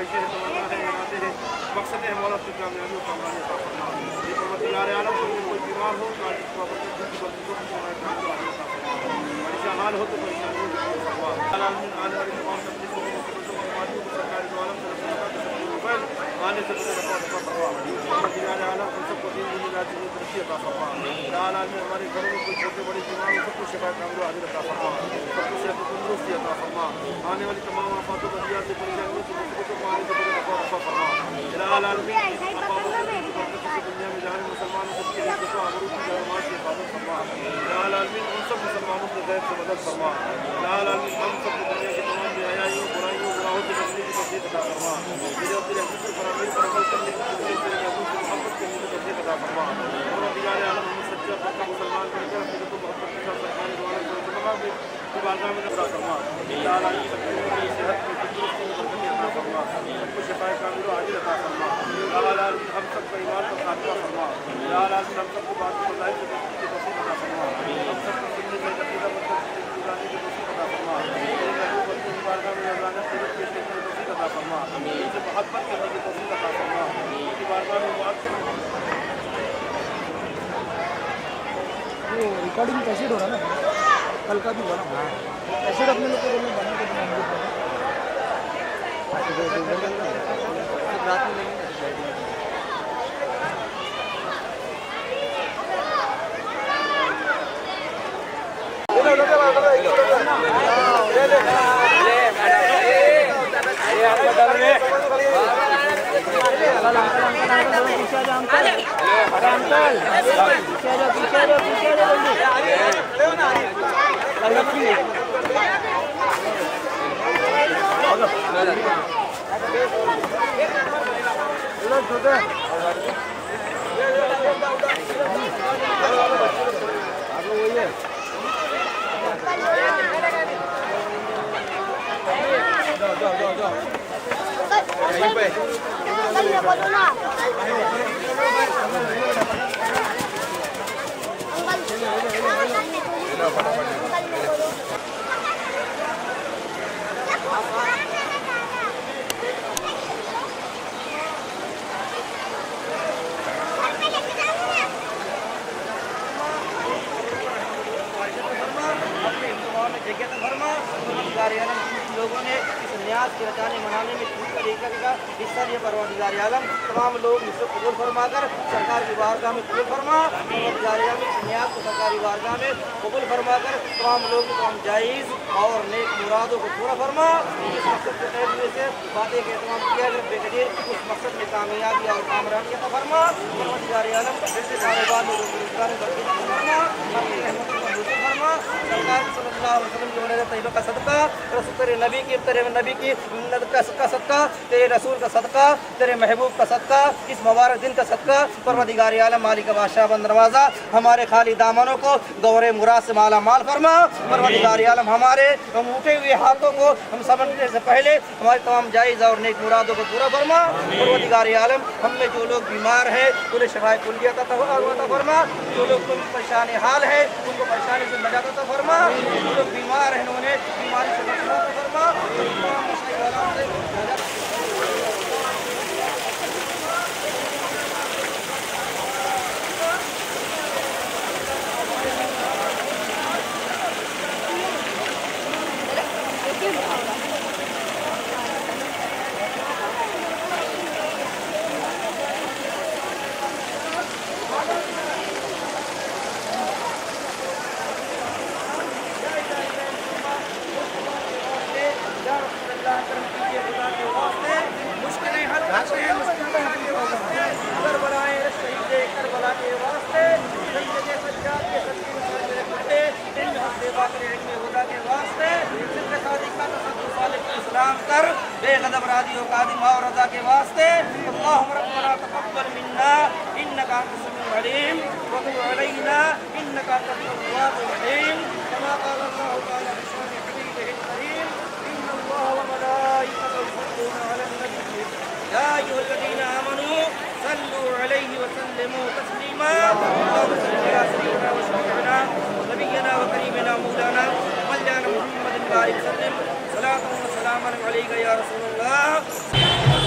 خواہشیں ہیں تمنا ہے ارادے ہیں مقصد ہے مولا کی کامیابی و کامرانی عطا فرما یہ پروردگار عالم ہم میں کوئی بیمار ہو تو آج اس کو اپنے دل کی بندوں کو ہمارے کام کو عطا فرما پریشان حال ہو تو پریشانیوں کو دور فرما العالمین آنے والی تمام تکلیفوں کو مصیبتوں کو بیماریوں کو سرکار دو عالم سے آنے سے پہلے رفع فرما پروردگار عالم ہم سب کو دین دنیا رات میں ترقی عطا فرما العالمین ہمارے گھروں میں کوئی چھوٹے بڑے بیمار ہو سب کو شفا کامل حاضر عطا فرما سب کو صحت و تندرستی عطا فرما آنے والی تمام آفات و بلیات سے پریشانیوں سے مصیبتوں کو آنے سے پہلے رفع فرما العالمین دنیا میں جہاں مسلمانوں سب کی عزت و آبرو کی جہاں کی حفاظت فرما العالمین ان سب مسلمانوں کے غیب سے مدد فرما العالمین ہم سب کو دنیا کی تمام بیایوں برائیوں گناہوں سے بچنے کی توفیق عطا فرما میرے اور تیرے حضور فرامین پر عمل کرنے کی توفیق تیرے حضور سے محبت کرنے کی توفیق عطا فرما پروردگار عالم ہمیں سچا پکا مسلمان بن کر اپنے کو محبت کے ساتھ سرکار دو عالم کو تمام کی بارگاہ میں عطا فرما العالمین سب کی صحت میں تندرستی میں برکت عطا فرما سب کو شفا کامل و عاجل عطا فرما العالمین ہم سب کو ایمان پر خاتمہ فرما العالمین ہم سب کو بات کو ظاہر کی توفیق عطا فرما ہم سب کو سننے میں عقیدہ مطلب گزارنے کی توفیق عطا فرما اپنی بارگاہ میں نذرانہ خدمت پیش کرنے کی توفیق عطا فرما ان سے محبت کرنے کی توفیق عطا فرما ان کی بارگاہ میں وہ ریکارڈنگ کیسٹ ہو رہا نا کل کا بھی ہوا نا کیسٹ اپنے لوگ کو بنا کے رات میں لوگوں نے اس نیاز کے رچانے منانے میں طریقہ کا حصہ لیا پروردگار عالم تمام لوگ اس کو قبول فرما کر سرکار کی بارگاہ میں قبول فرما پروردگار عالم اس نیاز کو سرکاری بارگاہ میں قبول فرما کر تمام لوگ تمام جائز اور نیک مرادوں کو پورا فرما اس مقصد کے تحت ہوئے سے باتیں کا اہتمام کیا جب بے قدیر اس مقصد میں کامیابی اور کامرانی عطا فرما پروردگار عالم جیسے کاروبار میں روزگار میں برکت فرما اپنی رحمت کو منظور فرما سرکار صلی اللہ علیہ وسلم کی ولادت طیبہ کا صدقہ رسول تیرے نبی کی کا صدقہ تیرے رسول کا صدقہ تیرے محبوب کا صدقہ اس مبارک دن کا صدقہ پروردگار عالم مالک بادشاہ بند نوازا ہمارے خالی دامنوں کو گور مراد سے مالا مال فرما پروردگار عالم ہمارے اٹھے ہوئے ہاتھوں کو ہم سمجھنے سے پہلے ہمارے تمام جائز اور نیک مرادوں کو پورا فرما پروردگار عالم ہم میں جو لوگ بیمار ہیں انہیں شفا کلیہ عطا فرما جو لوگ تم پریشان حال ہے ان کو پریشانی سے نجات عطا فرما جو لوگ بیمار ہیں انہیں بیماری سے بچا عطا فرما بے غضب راضی و قادم اور رضا کے واسطے اللہم ربنا تقبل منا انکا انت السمیع العلیم وتب علینا انکا انت التواب الرحیم كما قال اللہ تعالی بشأن حبیبہ الکریم ان اللہ وملائکته یصلون علی النبی یا ایھا الذین آمنوا صلوا علیہ وسلموا تسلیما اللہم صل علی سیدنا وشفیعنا ونبینا وکریمنا مولانا مولانا محمد بارک وسلم صلاۃ و سلام علیک یا رسول اللہ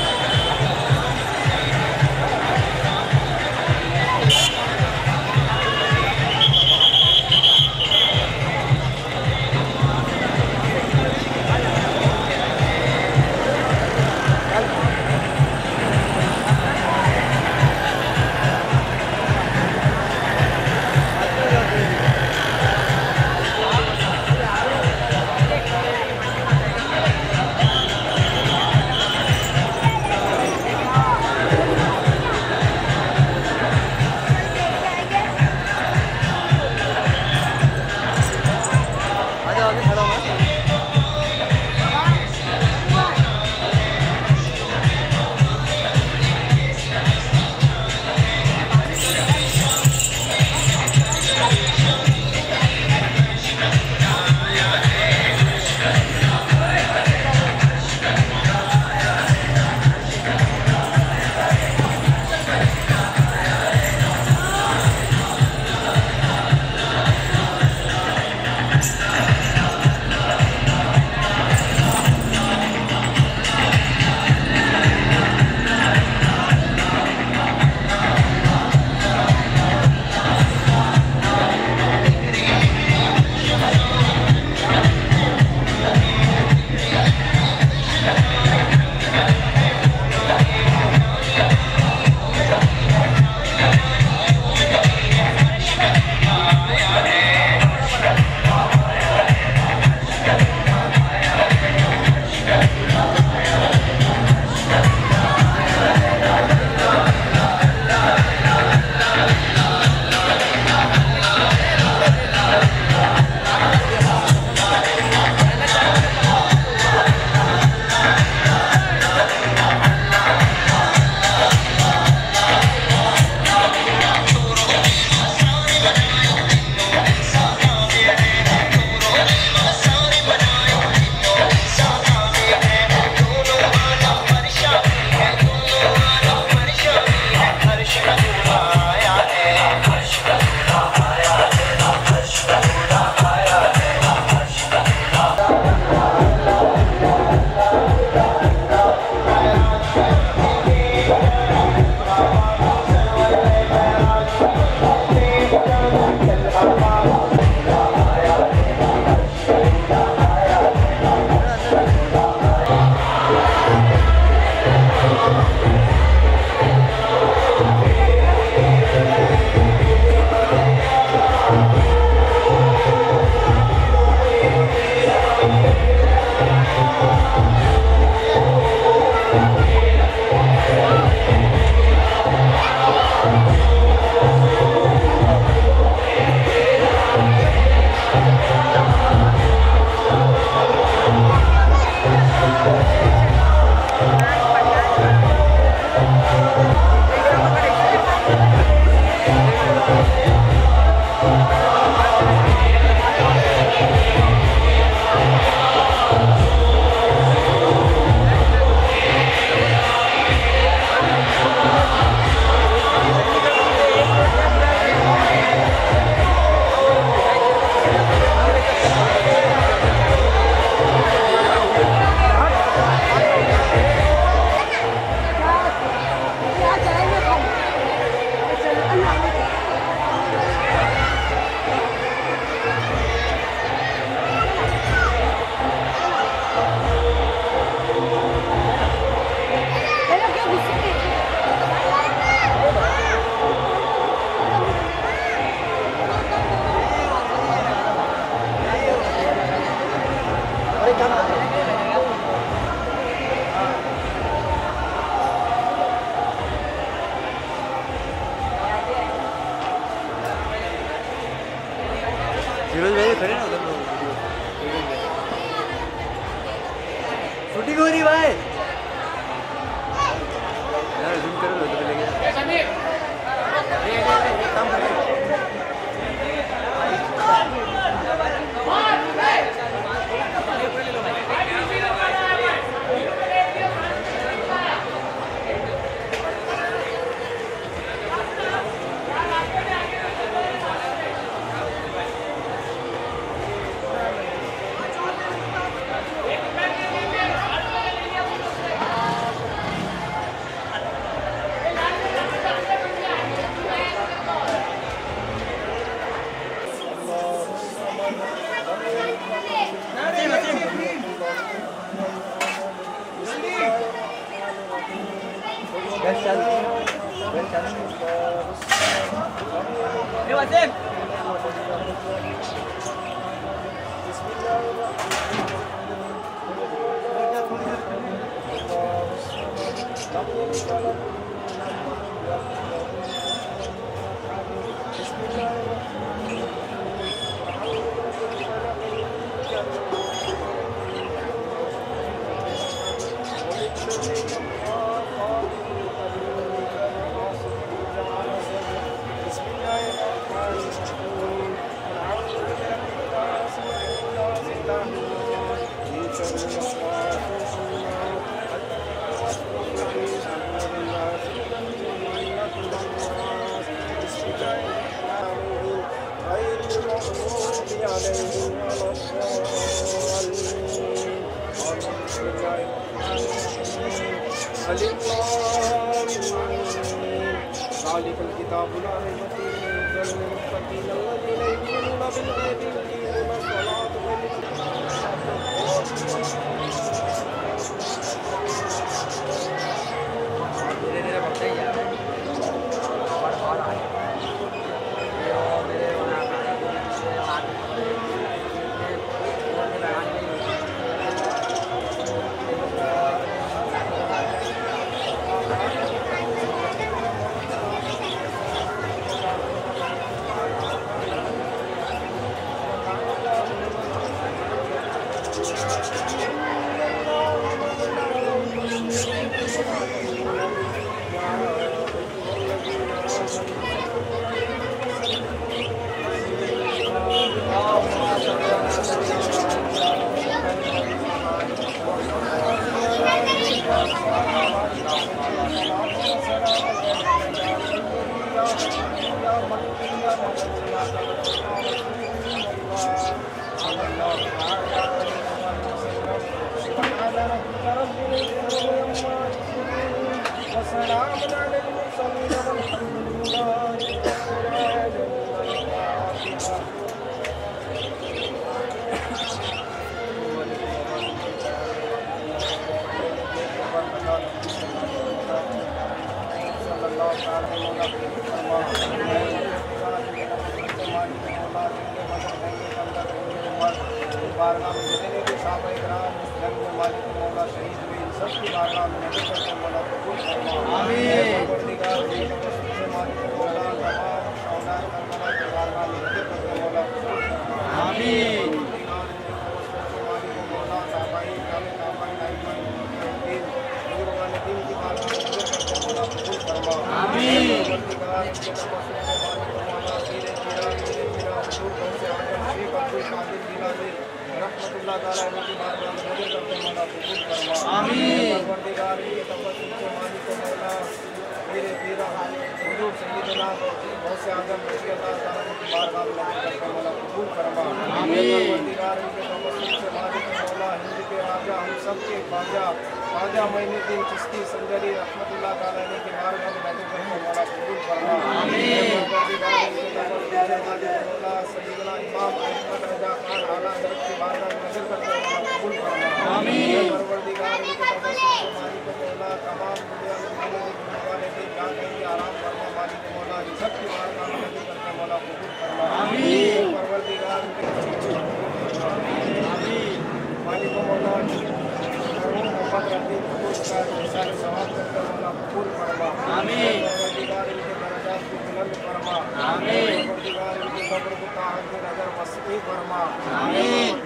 फिरोज भाई खड़े ना उधर लोग शूटिंग हो रही भाई यार जूम करो तो चलेगा काम कर फरमा। आमीन।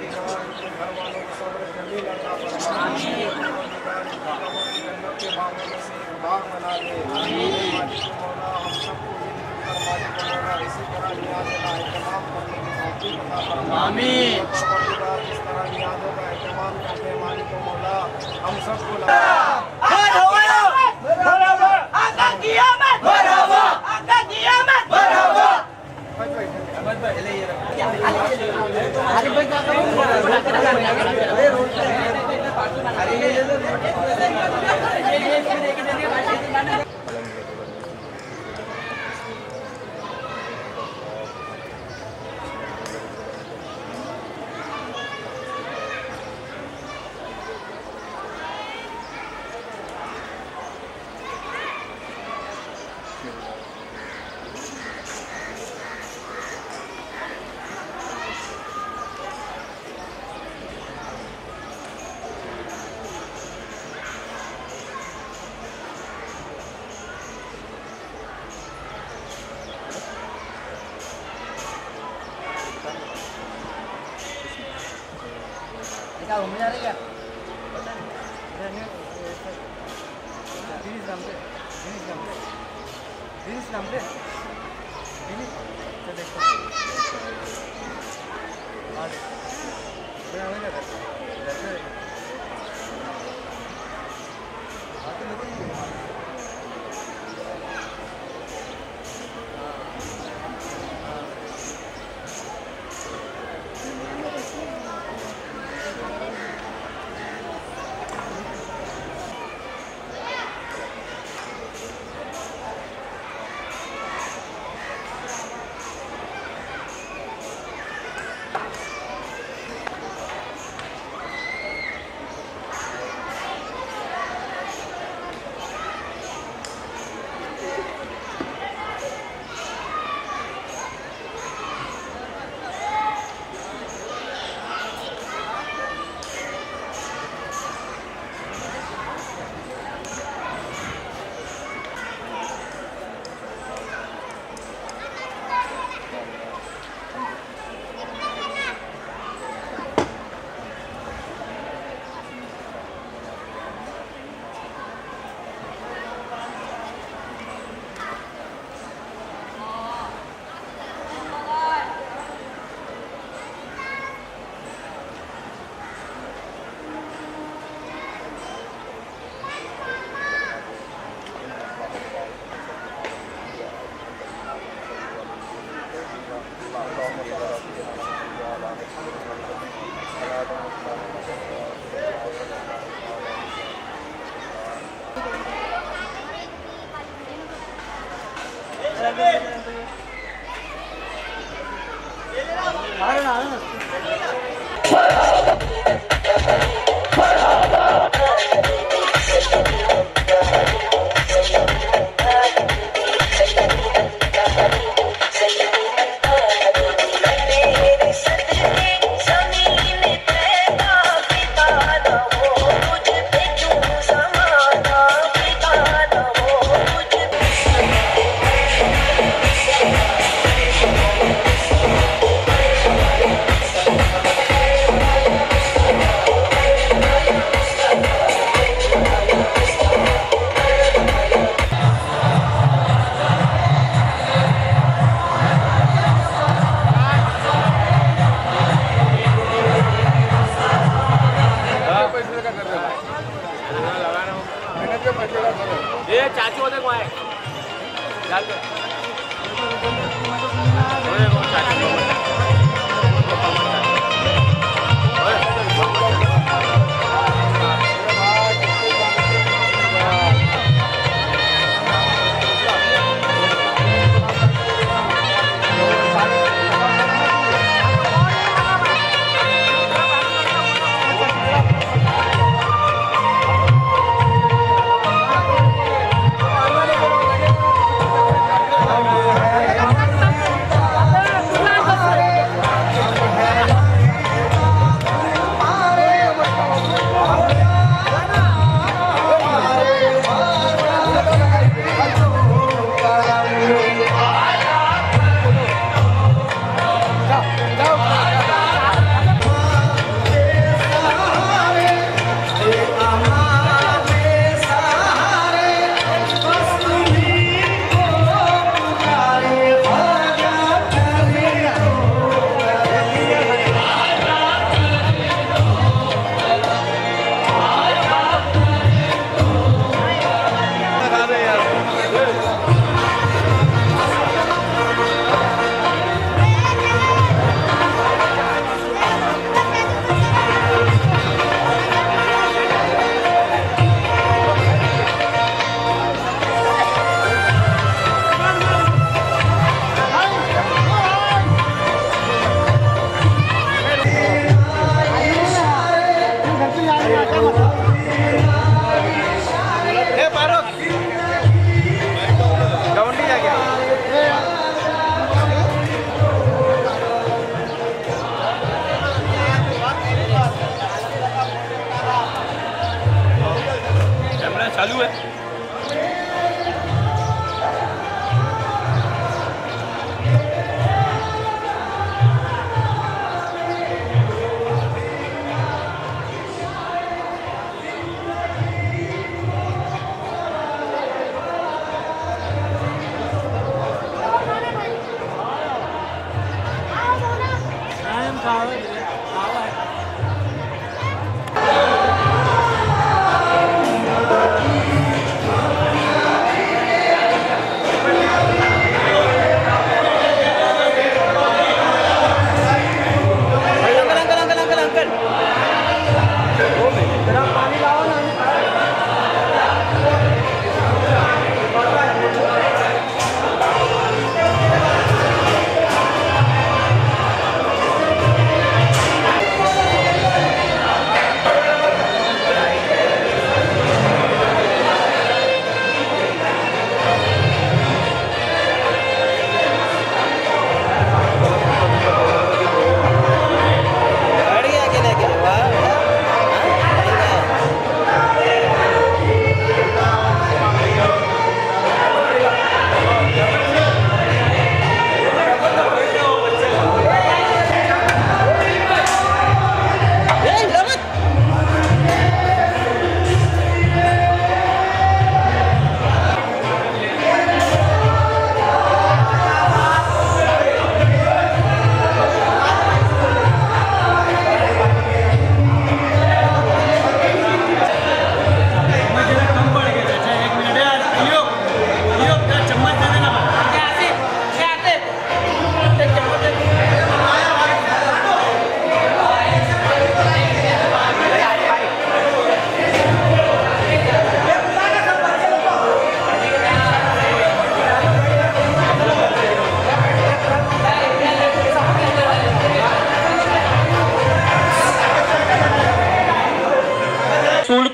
घर वालों को सब्र जमील अता फरमा। आमीन। जन्नत के बागों में से एक बाग बना दे। आमीन। मालिक मौला हम सबको मालिक मौला इसी तरह नियाज़ का एहतमाम करने की तौफीक अता फरमा। आमीन। परवरदिगार इस तरह नियाज़ों का एहतमाम करके मालिक मौला हम सबको क्या घूमने जा रहे क्या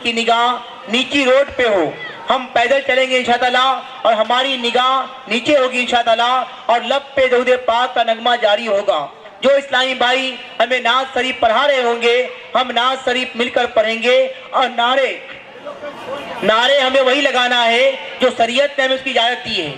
की निगाह नीची रोड पे हो, हम पैदल चलेंगे इंशाअल्लाह और हमारी निगाह नीचे होगी इंशाअल्लाह और लब पे दरूद पाक का नगमा जारी होगा। जो इस्लामी भाई हमें नाज शरीफ पढ़ा रहे होंगे, हम नाज शरीफ मिलकर पढ़ेंगे और नारे हमें वही लगाना है जो शरीयत ने हमें उसकी इजाजत दी है।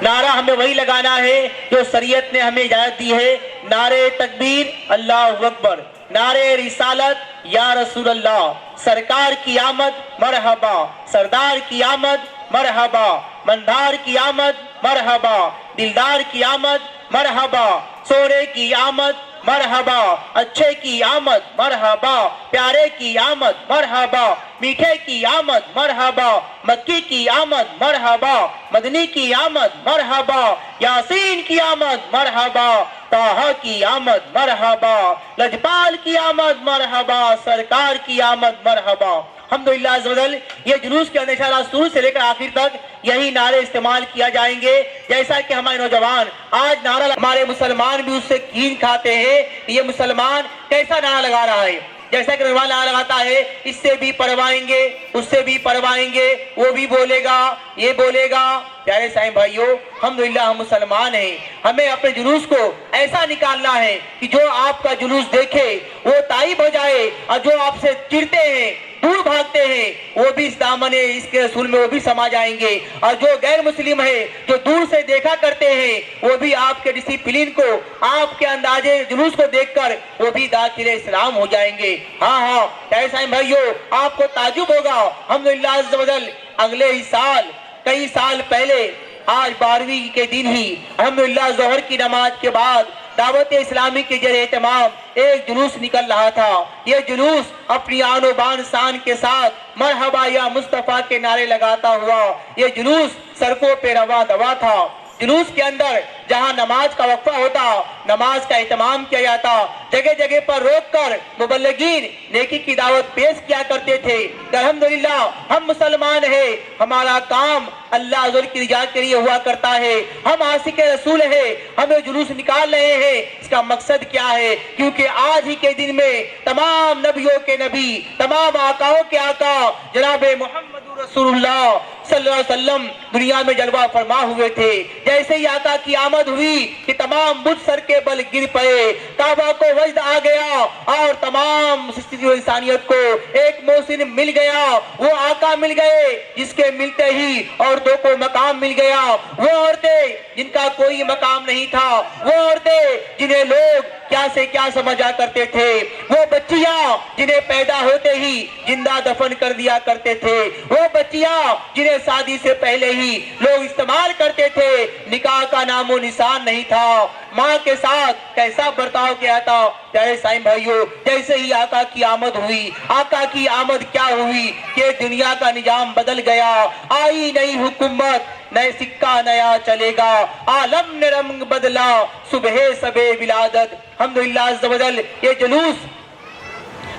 नारा हमें वही लगाना है जो शरीयत ने हमें इजाजत दी है। नारे तकबीर अल्लाहु अकबर, नारे रिसालत या रसूल अल्लाह, सरकार की आमद मरहबा, सरदार की आमद मरहबा, मंदार की आमद मरहबा, दिलदार की आमद मरहबा, सोने की आमद मरहबा, अच्छे की आमद मरहबा, प्यारे की आमद मरहबा, मीठे की आमद मरहबा, मक्की की आमद मरहबा, मदनी की आमद मरहबा, यासीन की आमद मरहबा, ताहा की आमद मरहबा, लजपाल की आमद मरहबा, सरकार की आमद मरहबा। अल्हम्दुलिल्लाह अज़्ज़ वजल ये जुलूस के अंदर इंशाअल्लाह शुरू से लेकर आखिर तक यही नारे इस्तेमाल किया जाएंगे। जैसा कि हमारे नौजवान आज नारा, हमारे मुसलमान भी उससे कीन खाते हैं कि ये मुसलमान कैसा नारा लगा रहा है। जैसा कि नौजवान नारा लगाता है, इससे भी पढ़वाएंगे, उससे भी पढ़वाएंगे, वो भी बोलेगा, ये बोलेगा। प्यारे साईं भाइयों, अल्हम्दुलिल्लाह हम मुसलमान हैं, हमें अपने जुलूस को ऐसा निकालना है कि जो आपका जुलूस देखे वो ताइब हो जाए और जो आपसे चिढ़ते हैं, दूर भागते हैं, वो भी इस दामन इसके रसूल में वो भी समा जाएंगे और जो गैर मुस्लिम है, जो दूर से देखा करते हैं, वो भी आपके डिसिप्लिन को, आपके अंदाजे जुलूस को देखकर वो भी दाखिले इस्लाम हो जाएंगे। हाँ, प्यारे साईं भाइयों, आपको ताजुब होगा, अल्हम्दुलिल्लाह अज़्ज़ वजल अगले ही साल, कई साल पहले, आज 12वीं के दिन ही अल्हम्दुलिल्लाह ज़ोहर की नमाज के बाद दावत इस्लामी के जरिए तमाम एक जुलूस निकल रहा था। ये जुलूस अपनी आनो बान शान के साथ मरहबा या मुस्तफा के नारे लगाता हुआ ये जुलूस सड़कों पे रवा दवा था। जुलूस के अंदर जहां नमाज का वक्फा होता, नमाज का एहतमाम किया जाता, जगह जगह पर रोक कर मुबल्लिगीन नेकी की दावत पेश किया करते थे। अल्हम्दुलिल्लाह हम मुसलमान हैं, हमारा काम अल्लाह हुज़ूर की रिज़ा के लिए हुआ करता है, हम आशिक रसूल है, हमें जुलूस निकाल रहे हैं। इसका मकसद क्या है? क्योंकि आज ही के दिन में तमाम नबियों के नबी, तमाम आकाओं के आका जनाब मोहम्मद रसूलुल्लाह सल्लल्लाहु अलैहि वसल्लम दुनिया में जलवा फरमा हुए थे। जैसे ही आका की आमद हुई कि तमाम बुत सर के बल गिर पड़े, काबा को वजद आ गया और तमाम इंसानियत को एक मोहसिन मिल गया। वो आका मिल गए जिसके मिलते ही औरतों को मकाम मिल गया। वो औरतें जिनका कोई मकाम नहीं था, वो औरतें जिन्हें लोग क्या से क्या समझा करते थे, वो बच्चियां जिन्हें पैदा होते ही जिंदा दफन कर दिया करते थे, वो बच्चियां जिन्हें शादी से पहले ही लोग इस्तेमाल करते थे, निकाह का नामो निशान नहीं था, माँ के साथ कैसा बर्ताव किया था। प्यारे साईं भाइयों, जैसे ही आका की आमद हुई, आका की आमद क्या हुई कि दुनिया का निजाम बदल गया। आई नई हुकूमत, नए सिक्का नया चलेगा, आलम ने रंग बदला, सुबह सबे विलादत। अल्हम्दुलिल्लाह अज़्ज़ वजल ये जुलूस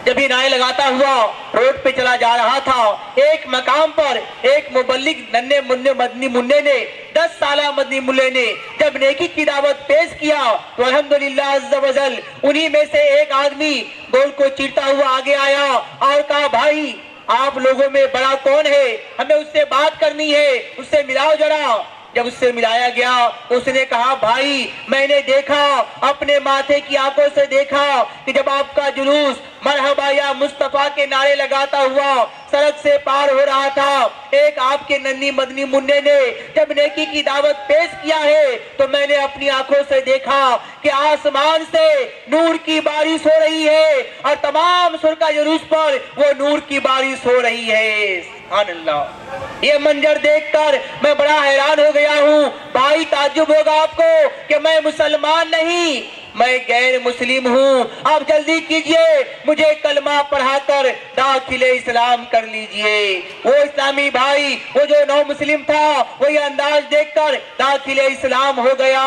जब ये नारे लगाता हुआ रोड पे चला जा रहा था, एक मकाम पर एक मुबल्लिग नन्हे मुन्ने मदनी मुन्ने ने, 10 साला मदनी मुल्ले ने जब नेकी की दावत पेश किया तो अल्हम्दुलिल्लाह अज़्ज़ वजल उन्हीं में से एक आदमी गोल को चीरता हुआ आगे आया और कहा, भाई आप लोगों में बड़ा कौन है, हमें उससे बात करनी है, उससे मिलाओ जरा। जब उससे मिलाया गया तो उसने कहा, भाई मैंने देखा, अपने माथे की आंखों से देखा कि जब आपका जुलूस मरहबा या मुस्तफा के नारे लगाता हुआ सड़क से पार हो रहा था, एक आपके नन्ही मदनी मुन्ने ने जब नेकी की दावत पेश किया है तो मैंने अपनी आंखों से देखा कि आसमान से नूर की बारिश हो रही है और तमाम सुरका जुलूस पर वो नूर की बारिश हो रही है। सुभान अल्लाह। ये मंजर देखकर मैं बड़ा हैरान हो गया हूँ। भाई ताज्जुब होगा आपको कि मैं मुसलमान नहीं, मैं गैर मुस्लिम हूँ। आप जल्दी कीजिए, मुझे कलमा पढ़ाकर दाखिले इस्लाम कर लीजिए। वो इस्लामी भाई, वो जो नौ मुस्लिम था, वो ये अंदाज देखकर दाखिले इस्लाम हो गया।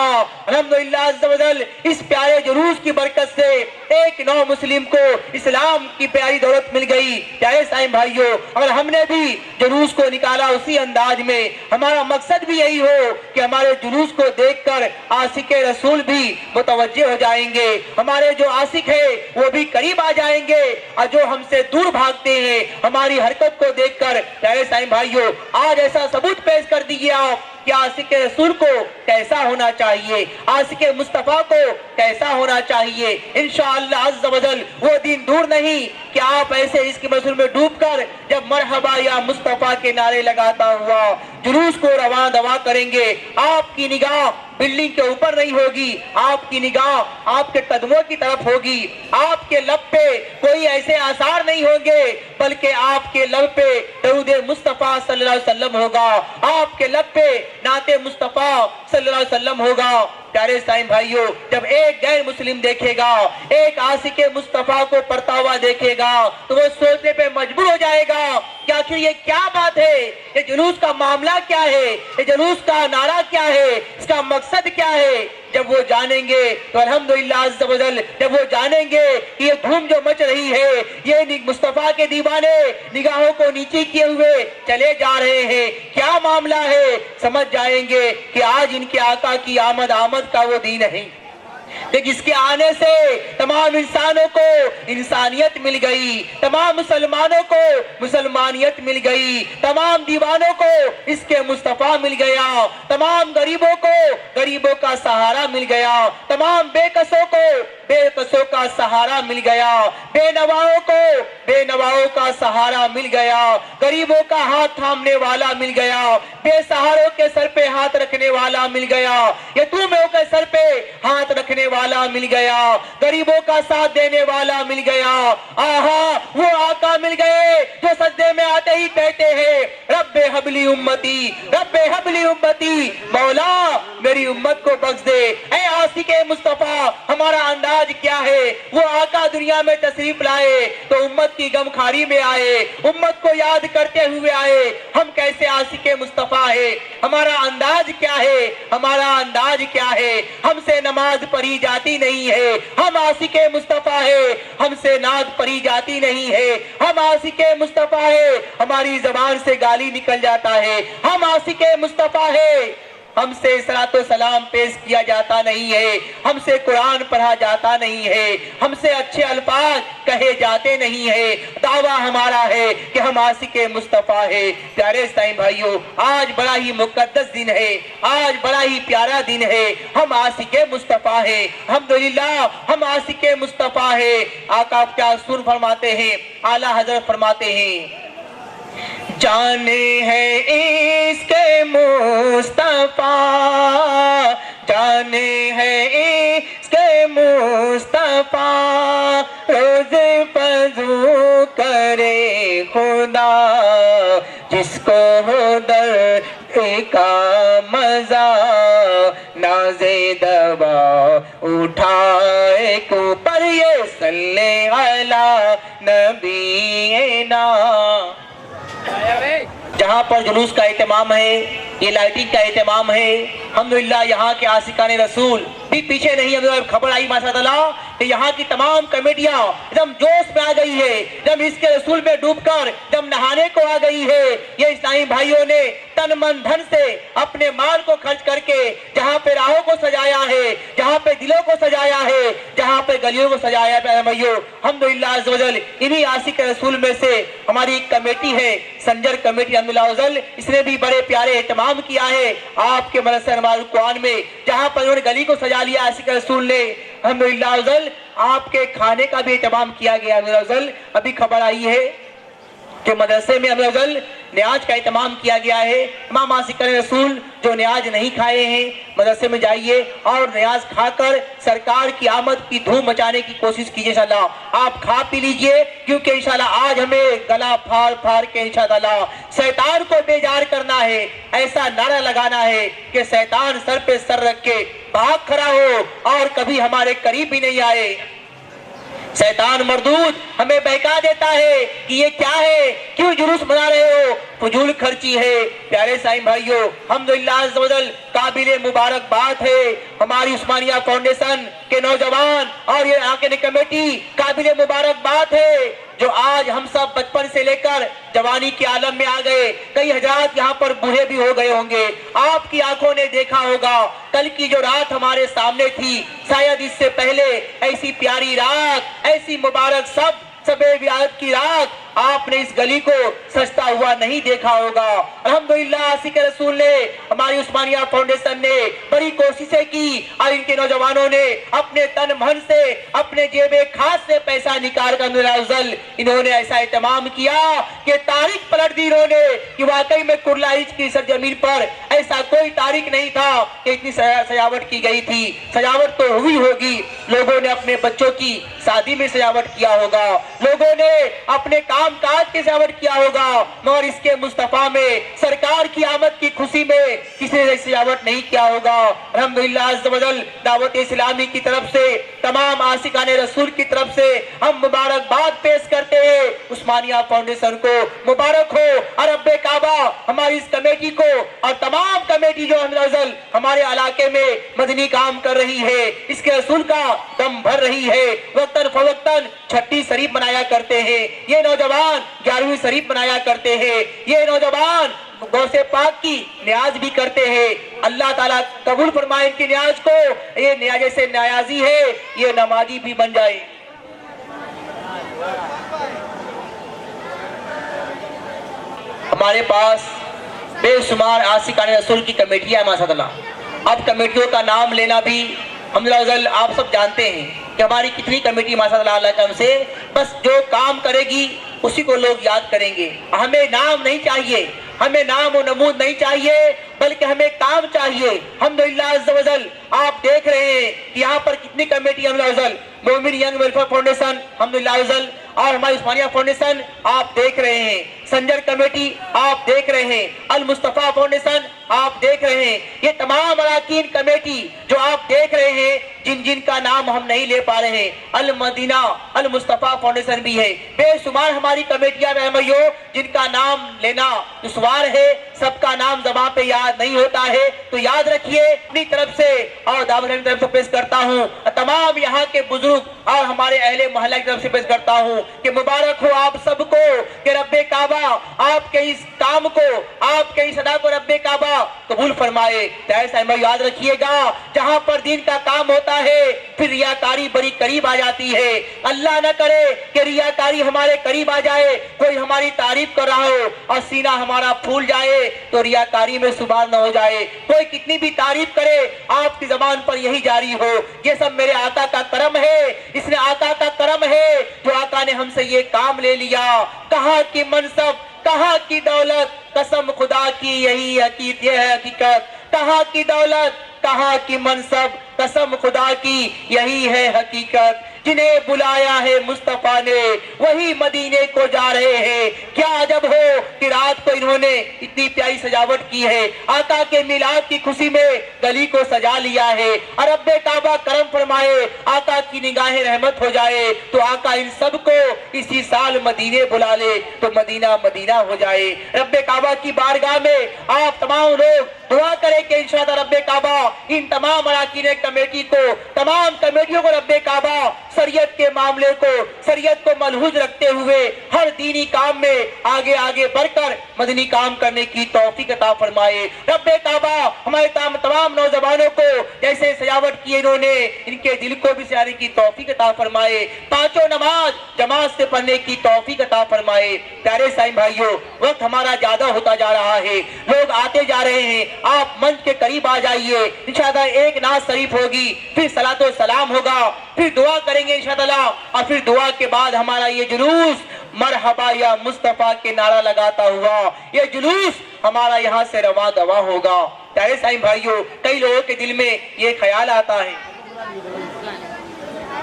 अल्हम्दुलिल्लाह अज़्ज़ वजल इस प्यारे जुलूस की बरकत से एक नौ मुस्लिम को इस्लाम की प्यारी दौलत मिल गई। प्यारे साईं भाइयों, अगर हमने भी जुलूस को निकाला उसी अंदाज में, हमारा मकसद भी यही हो कि हमारे जुलूस को देखकर आशिके रसूल भी मुतवज्जे हो जाएंगे, हमारे जो आशिक है वो भी करीब आ जाएंगे, और जो हमसे दूर भागते हैं हमारी हरकत को देखकर, प्यारे साईं भाइयों, आज ऐसा सबूत पेश कर दीजिए आप कि आशिके रसूल को कैसा होना चाहिए, आशिके मुस्तफा को कैसा होना चाहिए। इंशाअल्लाह अज़्ज़ व जल वो दिन दूर नहीं कि आप ऐसे इसके मसूल में डूबकर जब मरहबा या मुस्तफा के नारे लगाता हुआ जुलूस को रवां दवा करेंगे, आपकी निगाह बिल्डिंग के ऊपर नहीं होगी, आपकी निगाह आपके कदमों की तरफ होगी, आपके लब पे कोई ऐसे आसार नहीं होंगे, बल्कि आपके लब पे दरूद मुस्तफा सल्लल्लाहु अलैहि वसल्लम होगा, आपके लब पे नाते मुस्तफा सल्लल्लाहु अलैहि वसल्लम होगा। प्यारे साईं भाइयों, जब एक गैर मुस्लिम देखेगा, एक आशिके मुस्तफा को पढ़ता हुआ देखेगा, तो वो सोचने पे मजबूर हो जाएगा कि आखिर ये क्या बात है, ये जुलूस का मामला क्या है, ये जुलूस का नारा क्या है, इसका मकसद क्या है। जब वो जानेंगे तो अल्हम्दुलिल्लाह अज़्ज़ व जल, जब वो जानेंगे कि ये धूम जो मच रही है, ये मुस्तफा के दीवाने निगाहों को नीचे किए हुए चले जा रहे हैं, क्या मामला है, समझ जाएंगे कि आज इनके आका की आमद का वो दिन है कि जिसके आने से तमाम इंसानों को इंसानियत मिल गई, तमाम मुसलमानों को मुसलमानियत मिल गई, तमाम दीवानों को इसके मुस्तफा मिल गया, तमाम गरीबों को गरीबों का सहारा मिल गया, तमाम बेकसों को बेकसों का सहारा मिल गया, बेनवाओं को बेनवाओं का सहारा मिल गया, गरीबों का हाथ थामने वाला मिल गया, बेसहारों के सर पे हाथ रखने वाला मिल गया, यतीमों के सर पे हाथ रखने वाला मिल गया, गरीबों का साथ देने वाला मिल गया। आहा, वो आका मिल गए जो सजदे में आते ही कहते हैं रब्बे हबली उम्मती, रब्बे हबली उम्मती, मौला मेरी उम्मत को बख्श दे। ऐ आशिके मुस्तफा, हमारा अंदाज क्या है, वो आका दुनिया में तशरीफ लाए तो उम्मत की गमखारी में आए, उम्मत को याद करते हुए आए। हम कैसे आशिके मुस्तफा है, हमारा अंदाज क्या है, हमारा अंदाज क्या है, हमसे नमाज पढ़ी जाती नहीं है, हम आशिके मुस्तफा है, हमसे नाद पढ़ी जाती नहीं है, हम आशिके मुस्तफा है, हमारी जबान से गाली निकल जाता है, हम आशिके मुस्तफा है, हमसे सलातो सलाम पेश किया जाता नहीं है, हमसे कुरान पढ़ा जाता नहीं है, हमसे अच्छे अल्फाज कहे जाते नहीं है। दावा हमारा है कि हम आशिके मुस्तफा है। प्यारे साईं भाइयों, आज बड़ा ही मुकद्दस दिन है, आज बड़ा ही प्यारा दिन है, हम आशिके मुस्तफा है। अल्हम्दुलिल्लाह हम आशिके मुस्तफा है। आका क्या सुन फरमाते हैं, आला हजरत फरमाते हैं, जाने है इसके मुस्तफा, जाने है इसके मुस्तफा, रोज फजू करे खुदा, जिसको हो दर का मजा, नाज़े दवा उठाए को पर ये सल्ले अला नबीना। जहाँ पर जुलूस का एहतमाम है, ये लाइटिंग का एहतमाम है, अल्हम्दुलिल्लाह यहाँ के आशिकाने रसूल भी पीछे नहीं। अभी खबर आई माशाअल्लाह कि यहाँ की तमाम कमेटियाँ एकदम जोश में आ गई है, जब इसके रसूल में डूबकर जब नहाने को आ गई है। ये इस्लामी भाइयों ने तन मन धन से अपने माल को खर्च करके जहाँ पे राहों को सजाया है, जहाँ पे दिलों को सजाया है, जहाँ पे गलियों को सजाया है भाइयों, अल्हम्दुलिल्लाह अज़्ज़ व जल इन्हीं आशिक रसूल में से हमारी एक कमेटी है, संजर कमेटी अल्हम्दुलिल्लाह अज़्ज़ व जल, इसने भी बड़े प्यारे एहतमाम किया है आपके मदरसा अनवारुल कुरान में, जहाँ पर उन्होंने गली को सजा लिया आशिक रसूल ने। अल्हम्दुलिल्लाह अज़्ज़ व जल आपके खाने का भी एहतमाम किया गया। अभी खबर आई है कि मदरसे में अल्हम्दुलिल्लाह अज़्ज़ व जल न्याज का एहतमाम किया गया है। इमाम आशिकान रसूल जो न्याज नहीं खाए हैं, मदरसे में जाइए और न्याज खाकर सरकार की आमद की धूम मचाने की कोशिश कीजिए। इंशाअल्लाह आप खा पी लीजिए, क्योंकि इंशाअल्लाह आज हमें गला फाड़ फाड़ के इंशाअल्लाह शैतान को बेजार करना है। ऐसा नारा लगाना है कि शैतान सर पे सर रख के भाग खड़ा हो और कभी हमारे करीब भी नहीं आए। शैतान मरदूद हमें बहका देता है कि ये क्या है, क्यों जुलूस मना रहे हो, फजूल खर्ची है। प्यारे साईं भाइयों, अल्हम्दुलिल्लाह अज़्ज़ व जल काबिल मुबारकबाद है। हमारी उस्मानिया फाउंडेशन के नौजवान और ये आगे कमेटी काबिल मुबारकबाद है, जो आज हम सब बचपन से लेकर जवानी के आलम में आ गए। कई हजरात यहाँ पर बूढ़े भी हो गए होंगे। आपकी आंखों ने देखा होगा कल की जो रात हमारे सामने थी, शायद इससे पहले ऐसी प्यारी रात, ऐसी मुबारक सबे विरासत की रात आपने इस गली को सजता हुआ नहीं देखा होगा। अल्हम्दुलिल्लाह आशिक रसूल ने, हमारी उस्मानिया फाउंडेशन ने बड़ी कोशिशें की और इनके नौजवानों ने अपने तन मन से, अपने जेबे खास से पैसा निकाल कर इन्होंने ऐसा एहतमाम किया कि तारीख पलट दी इन्होंने कि वाकई में कुर्ला इश्क की सरजमीन पर ऐसा कोई तारीख नहीं था कि इतनी सजावट की गई थी। सजावट तो हुई होगी, लोगों ने अपने बच्चों की शादी में सजावट किया होगा, लोगों ने अपने काम काज की सजावट किया होगा, मगर इसके मुस्तफा में सरकार की आमद की खुशी में किसी ने सजावट नहीं किया होगा। अल्हम्दुलिल्लाह अज़्ज़ व जल दावत इस्लामी की तरफ से, तमाम आशिकाने रसूल की तरफ से हम मुबारकबाद पेश करते हैं। उस्मानिया फाउंडेशन को मुबारक हो और रब्बे काबा हमारी इस कमेटी को और तमाम कमेटी जो हमारे इलाके में मदनी काम कर रही है, इसके रसूल का दम भर रही है। वक्तन फवक्तन छठी शरीफ बनाया करते हैं ये नौजवान, 11वीं शरीफ बनाया करते हैं ये नौजवान, गौसे पाक की न्याज भी करते हैं। अल्लाह ताला कबूल फरमाए इनकी न्याज को। ये न्याज जैसे न्याजी है, ये नमाजी भी बन जाए। हमारे पास बेशुमार आशिकाने रसूल की कमेटियां हैं माशाअल्लाह। अब कमेटियों का नाम लेना भी अल्हम्दुलिल्लाह आप सब जानते हैं कि हमारी कितनी कमेटी माशाअल्लाह अल्लाह करम से, बस जो काम करेगी उसी को लोग याद करेंगे। हमें नाम नहीं चाहिए, हमें नाम और नमूद नहीं चाहिए, बल्कि हमें काम चाहिए। अल्हम्दुलिल्लाह अज़्ज़ व जल आप देख रहे हैं कि यहाँ पर कितनी कमेटी मोमिन यंग वेलफेयर फाउंडेशन अल्हम्दुलिल्लाह अज़्ज़ व जल और हमारी उस्मानिया फाउंडेशन आप देख रहे हैं, संजर कमेटी आप देख रहे हैं, अल मुस्तफा फाउंडेशन आप देख रहे हैं। ये तमाम अराकीन कमेटी जो आप देख रहे हैं, जिन जिन का नाम हम नहीं ले पा रहे हैं, अल मदीना अल मुस्तफा फाउंडेशन भी है। बेशुमार हमारी कमेटियां रहमयो जिनका नाम लेना दुश्वार है, सबका नाम ज़बान पे याद नहीं होता है, तो याद रखिए अपनी तरफ से और दावत की तरफ से पेश करता हूँ, तमाम यहाँ के बुजुर्ग और हमारे अहले मोहल्ला की तरफ से पेश करता हूँ कि मुबारक हो आप सबको कि रब्बे काबा आपके इस काम को, आपके इस अदा को रब्बे काबा कबूल फरमाए। ऐसा याद रखिएगा, जहाँ पर दीन का काम होता है फिर रियाकारी बड़ी करीब आ जाती है। अल्लाह न करे कि रियाकारी हमारे करीब आ जाए, कोई हमारी तारीफ कर रहा हो और सीना हमारा फूल जाए तो रियाकारी में सुबह न हो जाए। कोई कितनी भी तारीफ करे आपकी जबान पर यही जारी हो, ये सब मेरे आका का करम है, इसने आका का करम है जो आका ने हमसे ये काम ले लिया। कहाँ की मनसब, कहाँ की दौलत, कसम खुदा की यही हकीकत। कहाँ की दौलत, कहाँ की मनसब, कसम खुदा की यही है हकीकत। जिन्हें बुलाया है मुस्तफा ने वही मदीने को जा रहे हैं। क्या अजब हो कि रात को इन्होंने इतनी प्यारी सजावट की है, आका के मिलाद की खुशी में गली को सजा लिया है। और रब्बे काबा करम फरमाए, आका की निगाहें रहमत हो जाए तो आका इन सबको इसी साल मदीने बुला ले तो मदीना मदीना हो जाए। रब्बे काबा की बारगाह में आप तमाम लोग दुआ करें कि इंशाअल्लाह रब्बे काबा इन तमाम अराकीन कमेटी को, तमाम कमेटियों को रब्बे काबा शरीयत के मामले को, शरीयत को मलहूज रखते हुए हर दीनी काम में आगे आगे बढ़कर मदनी काम करने की तौफीक अता फरमाए। रब्बे काबा हमारे तमाम नौजवानों को जैसे सजावट की इन्होंने, इनके दिल को भी सजाने की तौफीक अता फरमाए। पांचों नमाज जमात से पढ़ने की तौफीक अता फरमाए। प्यारे साईं भाइयों, वक्त हमारा ज्यादा होता जा रहा है, लोग आते जा रहे हैं, आप मंच के करीब आ जाइए। इंशाअल्लाह एक नाज शरीफ होगी, फिर सलातो सलाम होगा, फिर दुआ करेंगे इंशाअल्लाह, और फिर दुआ के बाद हमारा ये जुलूस मरहबा या मुस्तफा के नारा लगाता हुआ ये जुलूस हमारा यहाँ से रवा दवा होगा। प्यारे साईं भाइयों, कई लोगों के दिल में ये ख्याल आता है,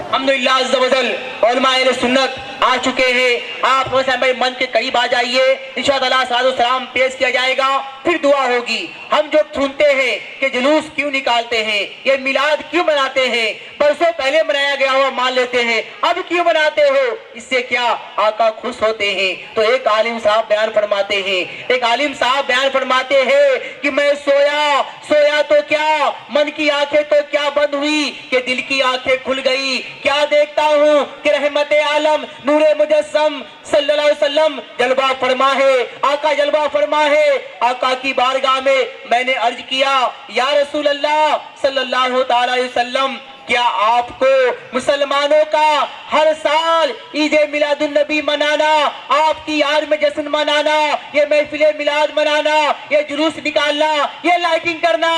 अल्हम्दुलिल्लाह अज़्ज़ व जल उलमा अहले सुन्नत आ चुके हैं, आप थोड़ा सा हमारे मन के करीब आ जाइए। इंशाअल्लाह सलातो सलाम पेश किया जाएगा, फिर दुआ होगी। हम जो सुनते हैं कि जुलूस क्यों निकालते हैं, ये मिलाद क्यों मनाते हैं, बरसों पहले मनाया गया हुआ मान लेते हैं, अब क्यों मनाते हो, इससे क्या आका खुश होते हैं? तो एक आलिम साहब बयान फरमाते हैं, एक आलिम साहब बयान फरमाते हैं कि मैं सोया तो क्या, मन की आंखें तो क्या बंद हुई कि दिल की आंखें खुल गई। क्या देखता हूँ कि रहमत आलम नूरे मुजस्सम सल्लल्लाहु अलैहि वसल्लम जलवा फरमा है, आका जलवा फरमा है। आका की बारगाह में मैंने अर्ज किया, या रसूल अल्लाह सल्लल्लाहु ताला अलैहि वसल्लम, क्या आपको मुसलमानों का हर साल ईद मिलादुन नबी मनाना, आपकी याद में जश्न मनाना, ये महफिल मिलाद मनाना, ये जुलूस निकालना, ये लाइटिंग करना,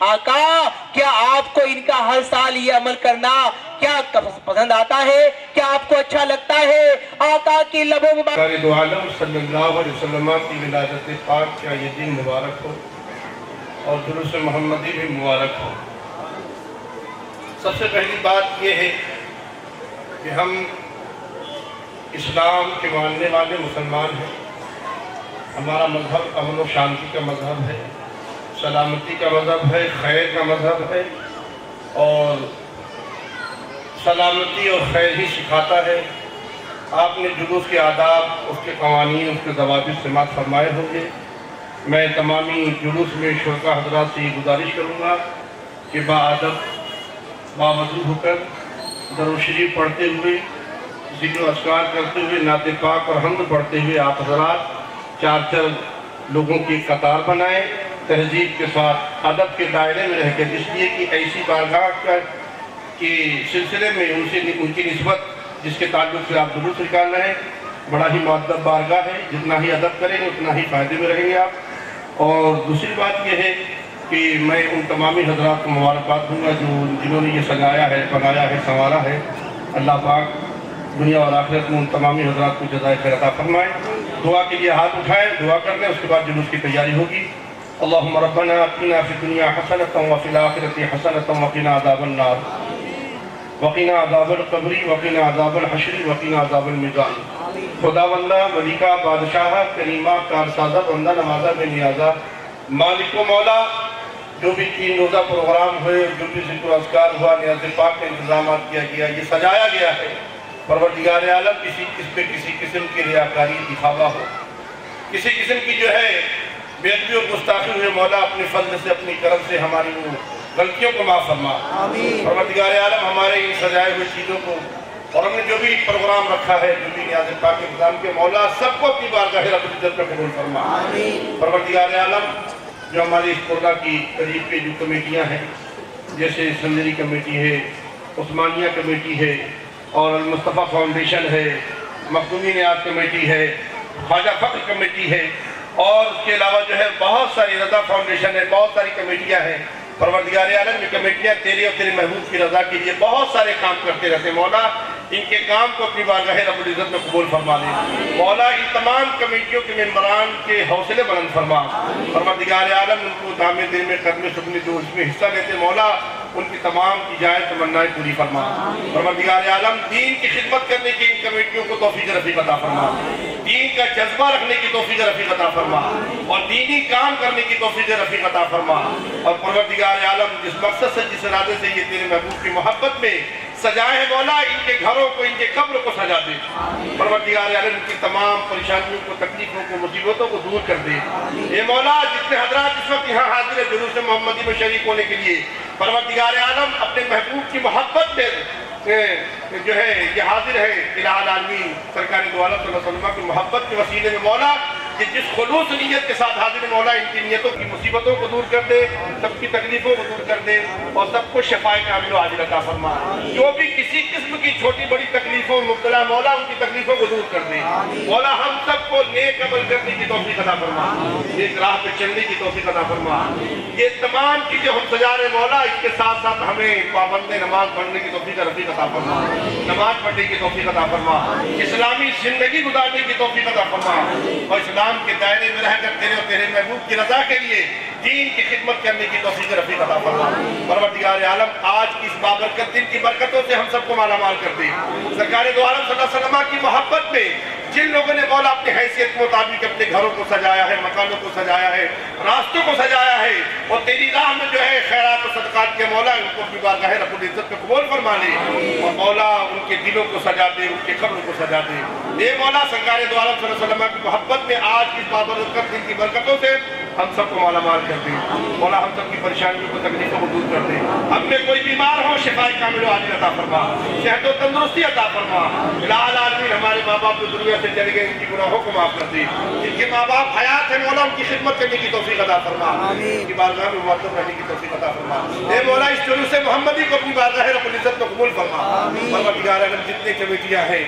आका क्या आपको इनका हर साल ये अमल करना क्या पसंद आता है, क्या आपको अच्छा लगता है? आका की लबों मुबारक दो आलम सल्लल्लाहु अलैहि वसल्लम की विलादत पाक का ये दिन मुबारक हो और जुलूस मोहम्मदी भी मुबारक हो। सबसे पहली बात यह है कि हम इस्लाम के मानने वाले मुसलमान हैं। हमारा मजहब अमन व शांति का मजहब है, सलामती का मजहब है, खैर का मजहब है और सलामती और खैर ही सिखाता है। आपने जुलूस के आदाब, उसके कवानीन, उसके ज़वाबित समाअत फरमाए होंगे। मैं तमामी जुलूस में शुरका हज़रात से गुजारिश करूँगा कि बाअदब बावजूद होकर दरूद शरीफ पढ़ते हुए, ज़िक्र अस्कार करते हुए, नात पाक और हम्द पढ़ते हुए आप हज़रात चार लोगों की कतार बनाएं, तहजीब के साथ अदब के दायरे में रहकर, इसलिए कि ऐसी बारगाह के सिलसिले में उनकी निस्बत जिसके ताल्लुक़ से आप दुरूद निकाल रहे हैं, बड़ा ही मुअद्दब बारगाह है। जितना ही अदब करेंगे उतना ही फ़ायदे में रहेंगे आप। और दूसरी बात यह है कि मैं उन तमामी हज़रात को मुबारकबाद दूँगा जिन्होंने ये सजाया है, बनाया है, संवारा है। अल्लाह पाक दुनिया और आखिरत में उन तमामी हज़रात को जज़ाए खैर अता फरमाए। दुआ के लिए हाथ उठाएं, दुआ कर लें, उसके बाद जुलूस की तैयारी होगी। अल्लाहुम्मा रब्बना अतिना फिद दुनिया हसनतन व फिल आखिरति हसनतन व क़िना अज़ाबन नार वक़िना अज़ाबल क़ब्रि वक़िना अज़ाबल हश्र वक़िना अज़ाबल मीज़ान। खुदावंदा मलिका बादशाह करीमा कारसाज़ा बंदा नवाज़ा बेनियाज़ा मालिक व मौला, जो भी 3 रोज़ा प्रोग्राम हुए, जो भी ज़िक्र अस्कार हुआ, नियाज़ पाक का इंतज़ाम किया गया, ये सजाया गया है, परवरदिगार आलम किसी किस्म की रियाकारी दिखावा हो, किसी किस्म की जो है बेअदबी और गुस्ताखी हुए, मौला अपने फज़ल से, अपनी करम से हमारी वो गलतियों को माफ़ फरमा। परवरदिगार आलम हमारे इन सजाए हुए चीज़ों को और हमने जो भी प्रोग्राम रखा है, जो भी नियाज़ पाक के इंतज़ाम के, मौला सबको अपनी बारगाह रब्बुल इज़्ज़त में कबूल फरमा। परवरदिगार आलम जो हमारी इस कोटा की करीब के जो कमेटियाँ हैं, जैसे संदरी कमेटी है, उस्मानिया कमेटी है और मुस्तफ़ा फाउंडेशन है, मखदूमी नियाज़ कमेटी है, ख्वाजा फ़ख्र कमेटी है और उसके अलावा जो है बहुत सारी रज़ा फाउंडेशन है, बहुत सारी कमेटियाँ हैं। परवरदिगार आलम ये कमेटियाँ तेरे और तेरे महबूब की रज़ा के लिए बहुत सारे काम करते रहते हैं। मौला इनके काम को अपनी बारगाह रब्बुल इज़्ज़त में कबूल फरमा ले। मौला इन तमाम कमेटियों के मेंबरान के हौसले बुलंद फरमा। परवरदिगार आलम उनको दामे दिल में कदम सुखने जो इसमें हिस्सा लेते, मौला उनकी तमाम की जायज़ तमन्नाएं पूरी फरमा। परवरदिगार आलम दीन की खिदमत करने की इन कमेटियों को तौफीक रफ़ीक अता फरमा, दीन का जज्बा रखने की तौफीक रफ़ीक अता फरमा और दीनी काम करने की तौफीक रफ़ीक अता फरमा। और परवरदिगार आलम जिस मकसद से, जिस इरादे से ये तेरे महबूब की मोहब्बत में सजाए हैं, मौला इनके घरों को, इनके कब्र को सजा दे। परवरदिगार आलम इनकी तमाम परेशानियों को, तकलीफों को, मुसीबतों को दूर कर दे। ये मौला जितने हजरात इस वक्त यहाँ हाजिर है जुलूस मोहम्मदी में शरीक होने के लिए, परवरदिगार आलम अपने महबूब की मोहब्बत में जो है ये हाजिर है, इलाहुल आलमीन सरकार दो आलम सल्लल्लाहु अलैहि वसल्लम की मोहब्बत के वसीले में मौला कि जिस खुलूस नीयत के साथ हाजिर मौला इनकी नीयतों की मुसीबतों को दूर कर दे, सबकी तकलीफों को दूर कर दे और सबको शफाए कामिल व आजिल अता फरमा। जो भी किसी किस्म की छोटी बड़ी तकलीफों में मुब्तला, मौला उनकी तकलीफों को दूर कर दे। मौला हम सबको नेक अमल करने की तौफीक अता फरमा, एक राह पे चलने की तौफीक अता फरमा। ये तमाम चीजें हम सजा रहे मौला, इसके साथ साथ हमें पाबंद नमाज पढ़ने की तौफीक रफ़ीक अता फरमा, नमाज पढ़ने की तौफीक अता फरमा, इस्लामी जिंदगी गुजारने की तौफीक अता फरमा और इस्लाम के दायरे में रहकर तेरे और तेरे महबूब की रज़ा के लिए दीन की खिदमत करने की तौफीक रफ़ीक अता फरमा। परवरदिगार आलम आज की इस बाबरकत दिन की बरकतों से हम सबको माला माल कर दे। सरकार दो आलम सल्लल्लाहु अलैहि वसल्लम की मोहब्बत में جن لوگوں نے مولا اپنی حیثیت کے مطابق اپنے گھروں کو سجایا ہے، مکانوں کو سجایا ہے، راستوں کو سجایا ہے، اور تیری راہ میں جو ہے خیرات و صدقات کے مولا ان کو اپنی بارگاہ رب العزت میں قبول فرما لے، اور مولا ان کے دلوں کو سجا دے، ان کے قبروں کو سجا دے۔ اے مولا سرکار دو عالم صلی اللہ علیہ وسلم کی محبت میں آج کی بابرکت دن کی برکتوں سے ہم سب کو مالا مال کر دے۔ مولا ہم سب کی پریشانیوں کو تکلیفوں کو دور کر دے۔ ہم میں کوئی بیمار ہو شفاء کامل و عاجل عطا فرما، صحت و تندرستی عطا فرما۔ الہ العالمین ہمارے ماں باپ جو دنیا سے چلے گئے ان کی گناہوں کو معاف کر دے، جن کے ماں باپ حیات ہیں مولا ان کی خدمت کرنے کی توفیق عطا فرما، ان کی بارگاہ میں معطر رہنے کی توفیق عطا فرما۔ اے مولا اس جلوس محمدی کو اپنی بارگاہ رب العزت میں قبول فرما۔ پروردگار عالم جتنے کمیٹیاں ہیں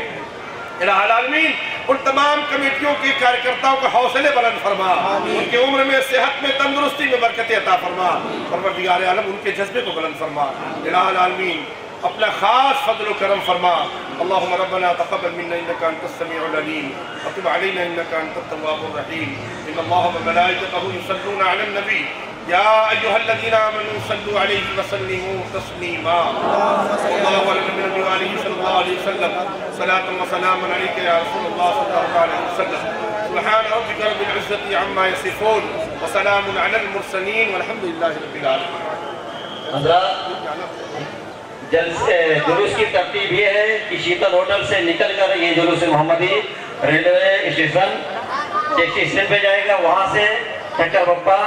الہ العالمین ان تمام کمیٹیوں کے کارکرتاؤں کو حوصلے بلند فرما، ان کی عمر میں صحت میں تندرستی میں برکت عطا فرما۔ پروردگار عالم ان کے جذبے کو بلند فرما۔ الہ العالمین اپنا خاص فضل و کرم فرما۔ اللہم ربنا تقبل منا انک انت السمیع العلیم وتب علینا انک انت التواب الرحیم۔ ان اللہ وملائکتہ یصلون علی النبی یا ایھا الذین آمنوا صلوا علیہ وسلموا تسلیما۔ اللہ علیہ النبی وآلہ صلی اللہ علیہ وسلم صلاۃ و سلام علیک یا رسول اللہ صلی اللہ علیہ وسلم۔ سبحان ربک رب العزۃ عما یصفون وسلام علی المرسلین والحمد للہ رب العالمین۔ حضرات جلوس کی ترتیب یہ ہے کہ شیتل ہوٹل سے نکل کر یہ جلوس محمدی ریلوے اسٹیشن ٹیکسی اسٹینڈ پہ جائے گا، وہاں سے ٹکر بپا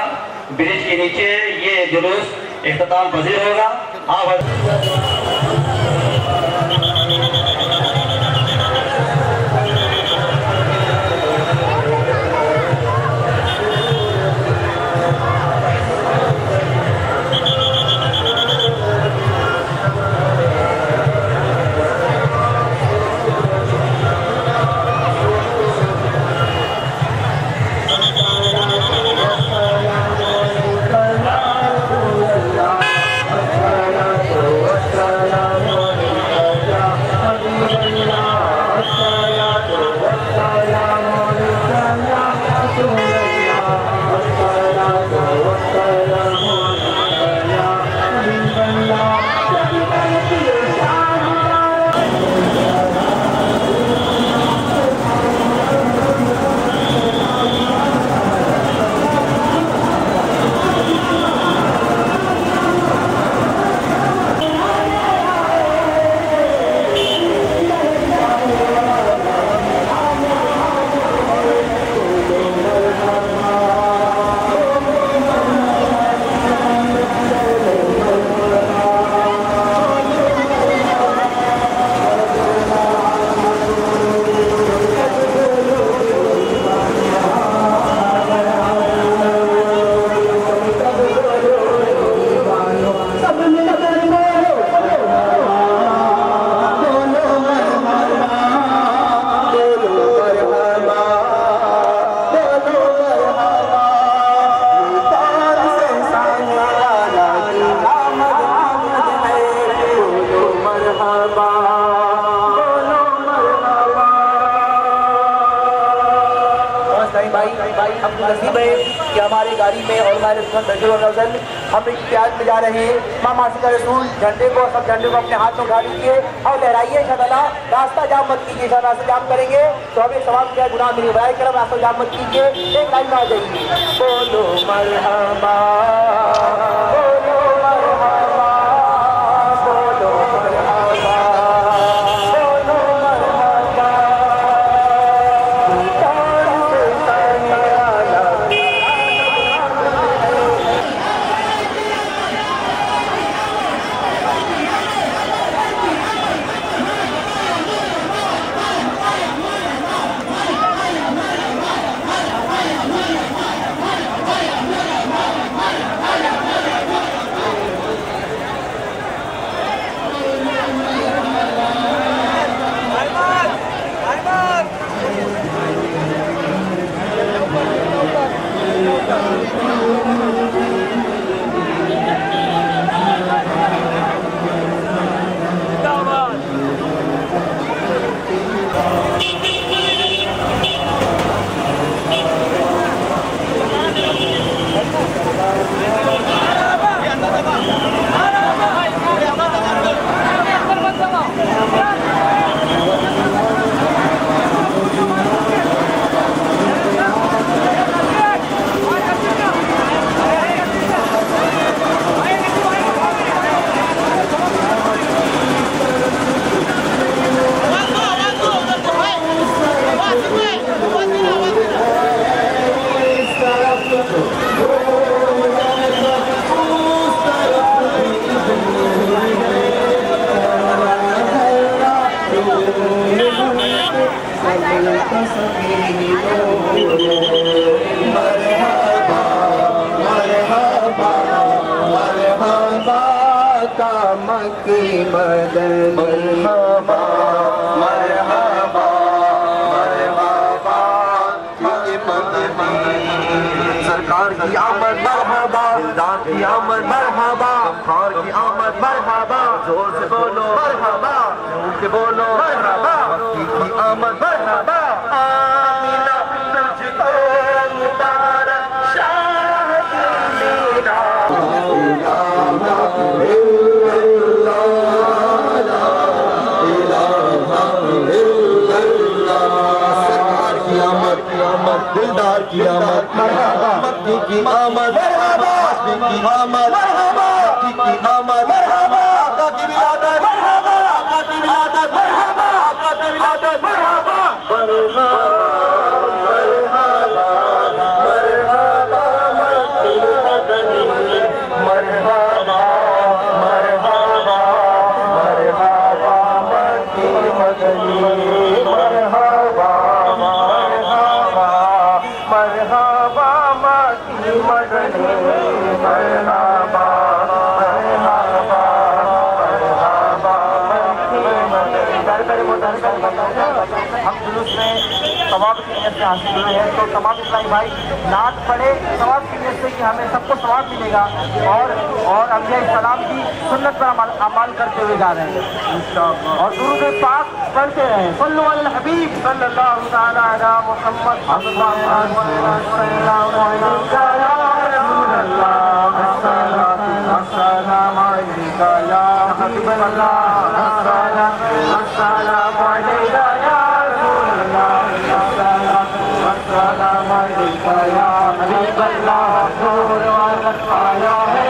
برج کے نیچے یہ جلوس اختتام پذیر ہوگا۔ نصیب ہے کہ ہماری گاڑی میں اور ہمارے نوزل ہم امتیاز میں جا رہے ہیں۔ ماں معصوم کا رسول جھنڈے کو سب جھنڈے کو اپنے ہاتھ میں اٹھا لیجیے اور لہرائیے انشاءاللہ۔ راستہ جام مت کیجیے، راستہ جام کریں گے تو ہمیں ثواب کیا گناہ ملے۔ برائے کرم راستہ جام مت کیجیے، ایک لائن میں آ جائیے۔ بولو مرحبا بولو مرحبا بولو مرحبا بولو مرحبا۔ مکی مدن مرحبا مرحبا مرحبا سرکار کی آمد مرحبا دار کی آمد مرحبا خار کی آمد مرحبا زور سے بولو مرحبا زور سے بولو مرحبا مکی کی آمد مرحبا آمینہ تجھ کو مبارک شاہ میرا دلدار کی آمد مرحبا مکی کی آمد مرحبا مکی کی آمد مرحبا مکی کی آمد مرحبا آقا کی ولادت مرحبا آقا کی ولادت مرحبا آقا کی ولادت مرحبا مرحبا مرحبا مکی مدنی مرحبا مرحبا مرحبا مکی مدنی مرحبا مرحبا مکی مدنی مرحبا مرحبا مرحبا مکی مدنی ہم جلوس میں ثواب کی نیت سے حاصل ہوئے ہیں تو تمام اسلامی بھائی نعت پڑھے ثواب کی نیت سے کہ ہمیں سب کو ثواب ملے گا اور انبیاء السلام کی سنت پر عمل کرتے ہوئے جا رہے ہیں اور درود پاک پڑھتے رہیں صلو علی الحبیب صلی اللہ تعالی علی محمد السلام علیکم یا حبیب اللہ السلام علیکم یا رسول اللہ السلام علیکم یا حبیب اللہ نور وقت آیا ہے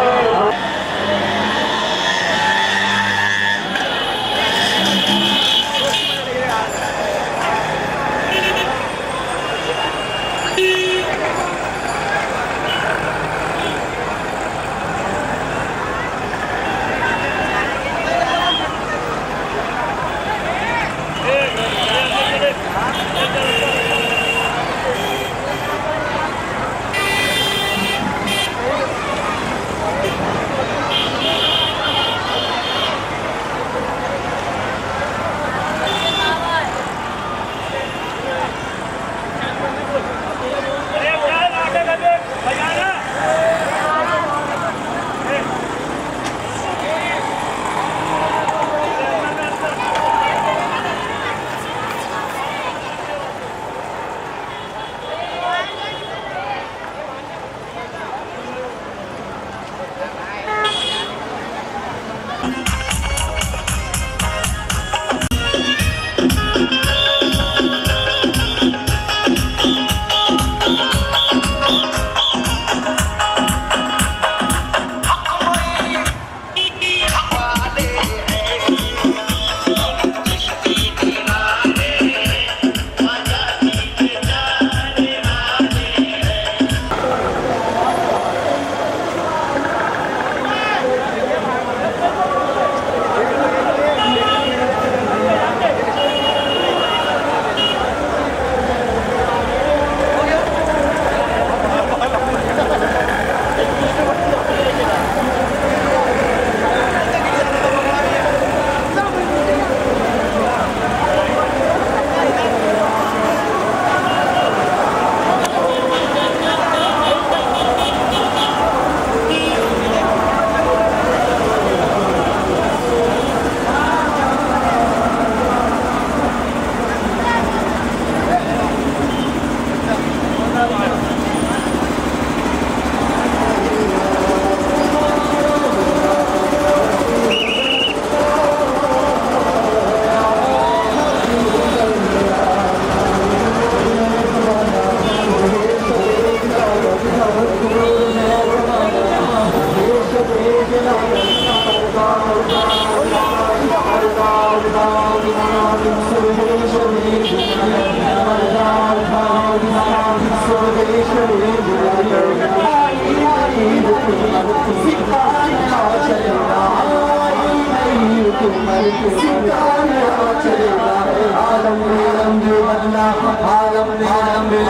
عالم میں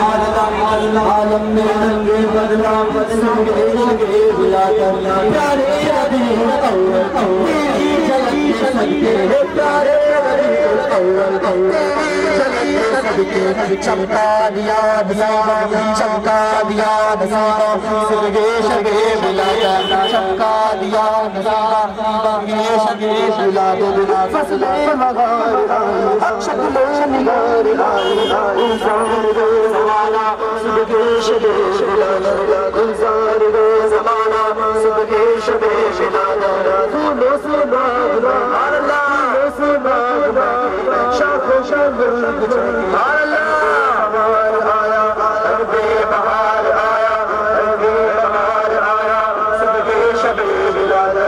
عالم میں رنگے بدلا سنگے بلا کر پیارے چمکا دیا چمکا دیا سرگے شگے بلا کر چمکا دیا سرگے شگے بلا بلا فصل مغار شکل نگار گلزار زمانہ سرگے شگے بلا گلزار زمانہ سرگے شگے بلا دھولو سے باغ شاخ شب اللہ آیا بے بہار آیا بے بہار آیا سب کے شب بلال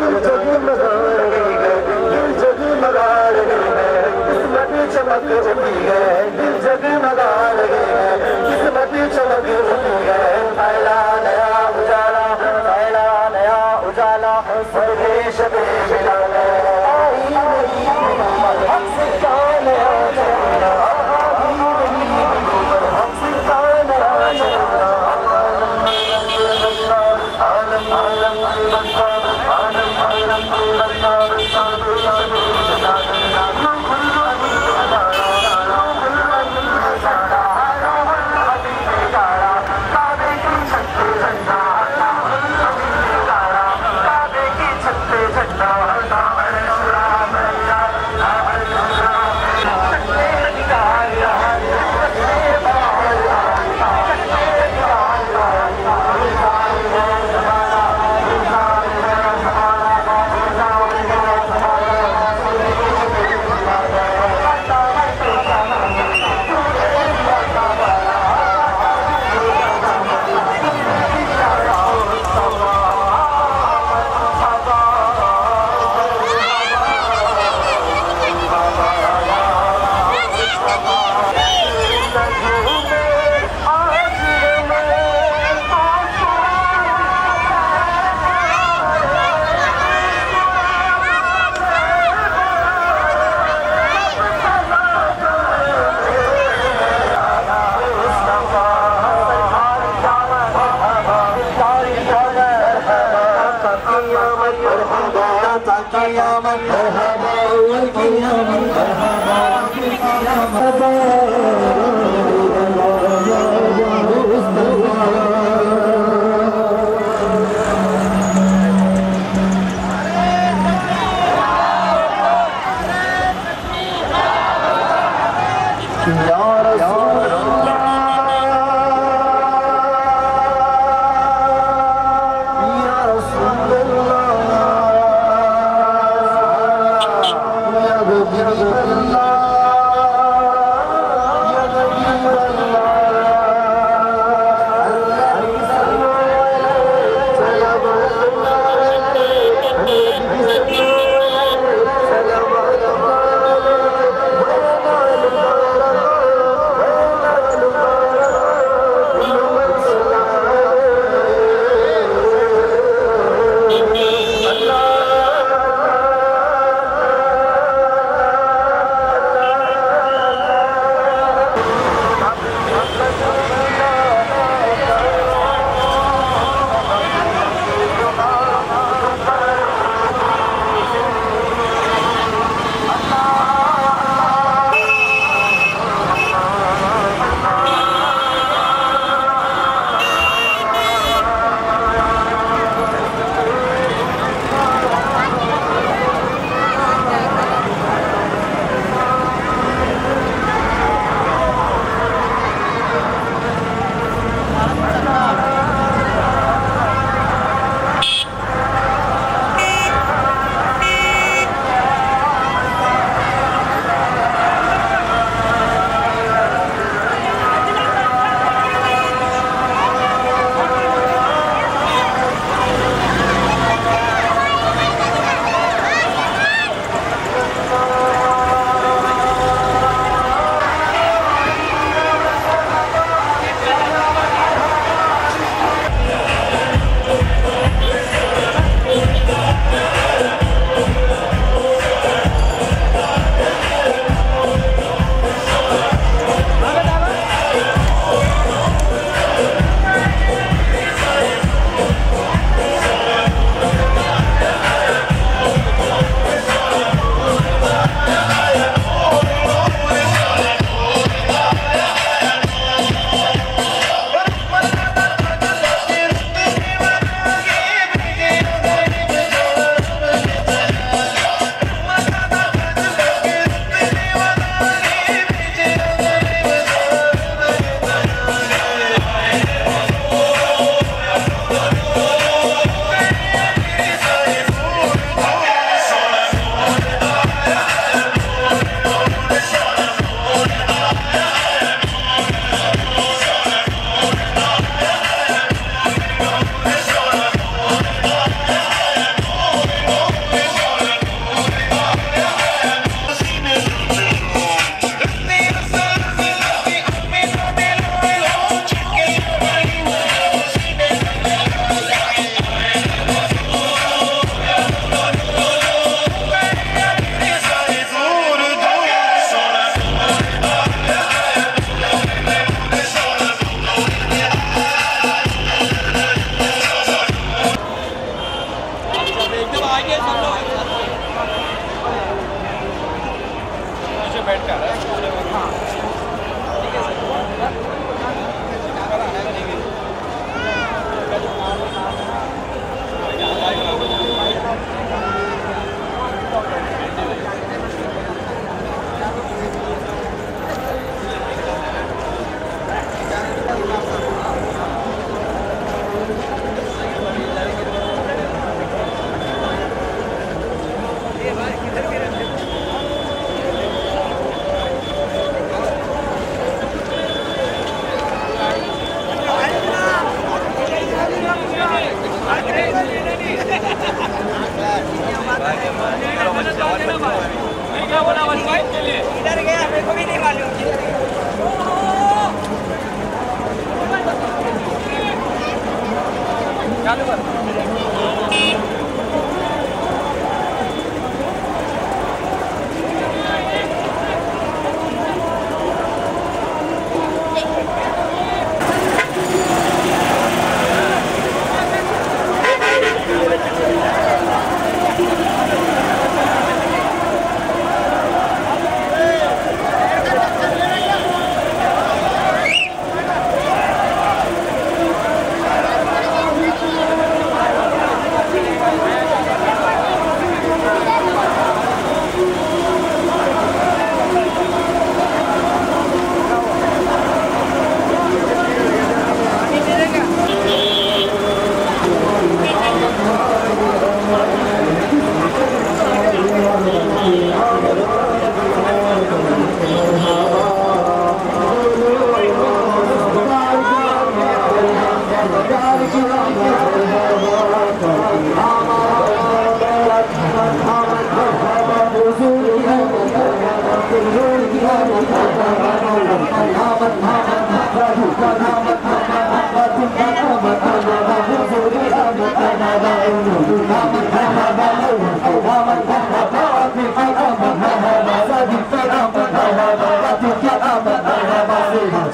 دل جگمگا رہی ہے دل جگمگا رہی ہے قسمت چمک رہی ہے دل جگمگا رہی ہے قسمت چمک رہی ہے پہلا نیا اجالا پہلا نیا اجالا سب کے شب بلال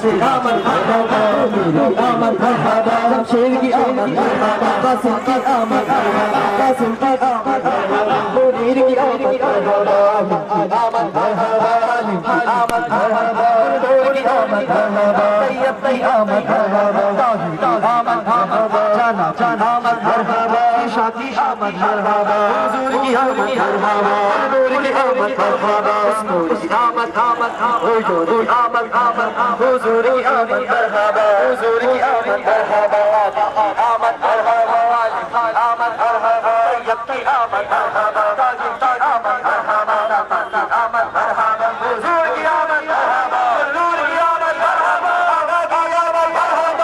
से आमद मरहबा मेरी आमद मरहबा शमशेर की आमद मरहबा कासिम की आमद मरहबा कासिम की आमद मरहबा मुनीर की आमद मरहबा आमद मरहबा आमद मरहबा नूर की आमद मरहबा तैयब की आमद मरहबा ताहिर आमद मरहबा जाना जाना आमद मरहबा शादी आमद मरहबा हुजूर की आमद मरहबा नूर की आमद मरहबा नूर की आमद आमद हुजूर की आमद आमद हुजूर की आमद मरहबा हुजूर की आमद मरहबा आमद मरहबा आमद मरहबा तैयब की आमद मरहबा ताहिर की आमद मरहबा आमद मरहबा हुजूर की आमद मरहबा नूर की आमद मरहबा आमद मरहबा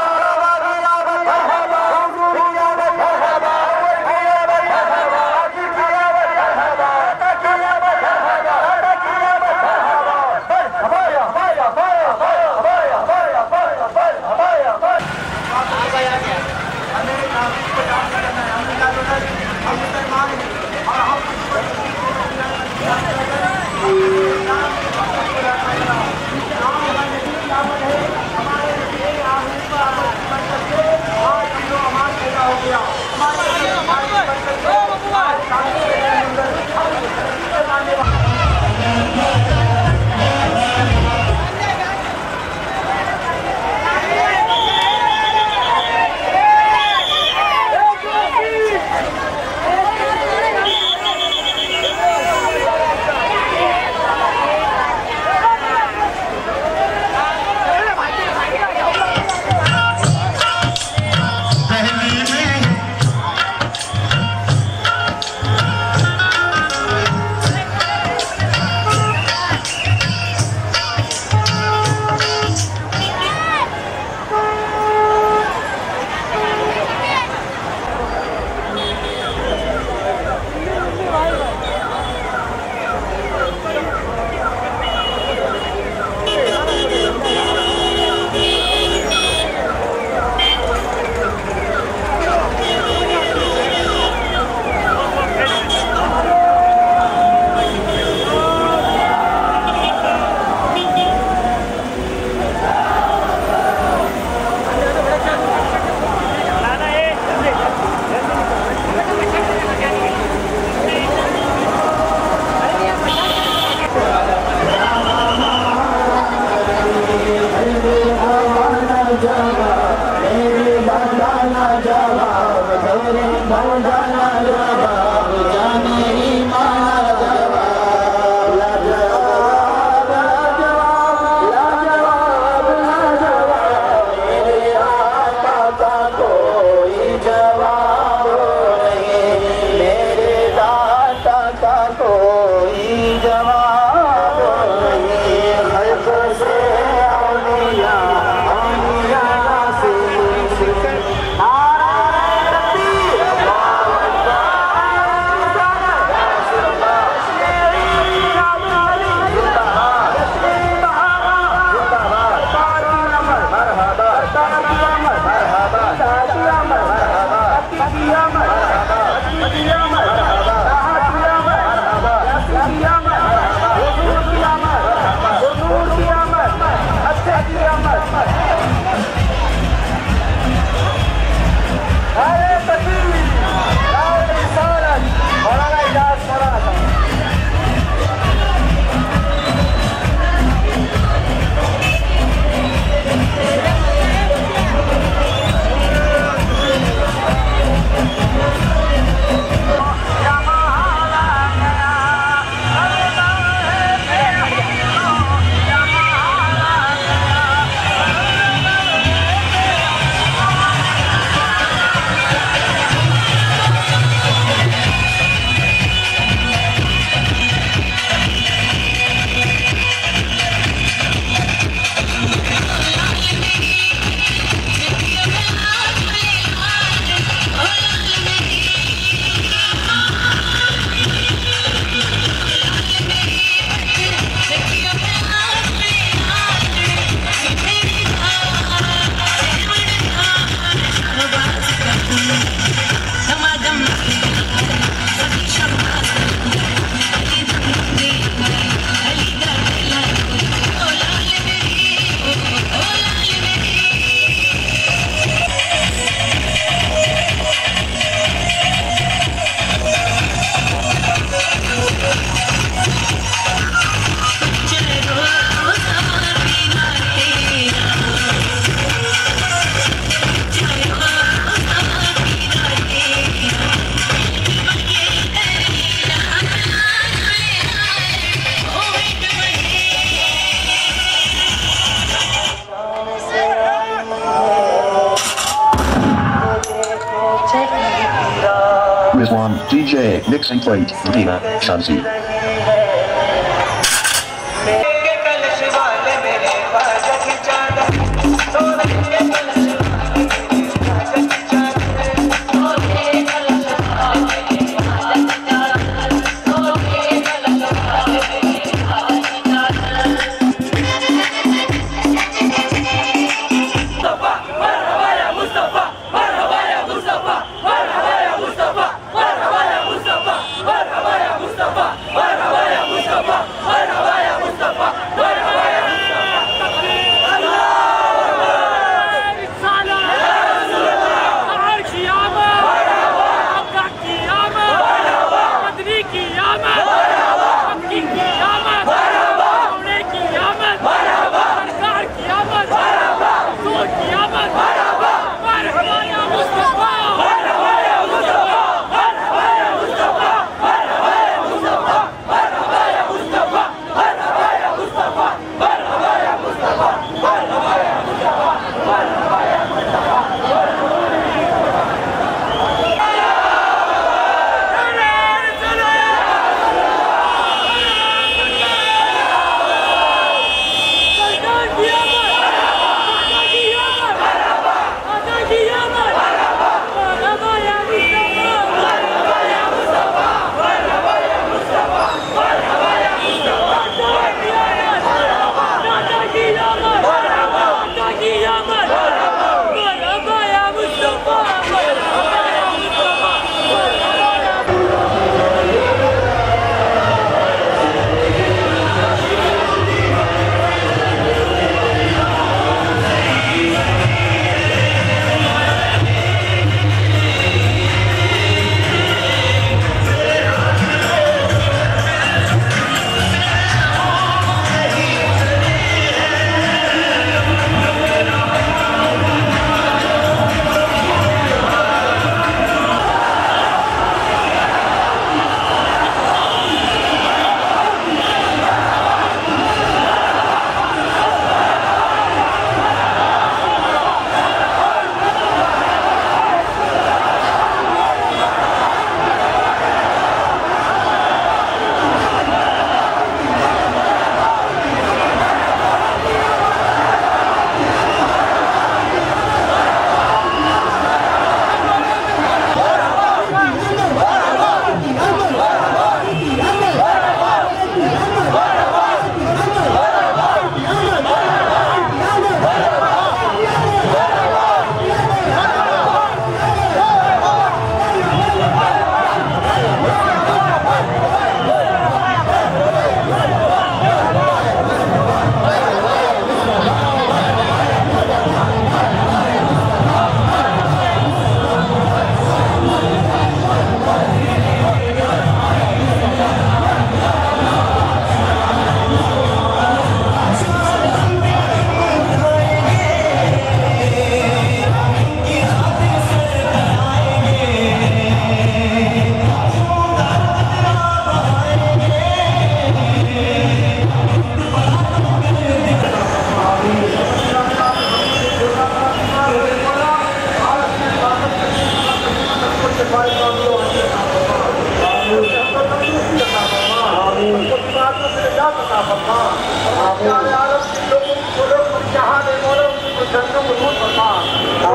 DJ Mix and Play Rina Shanti.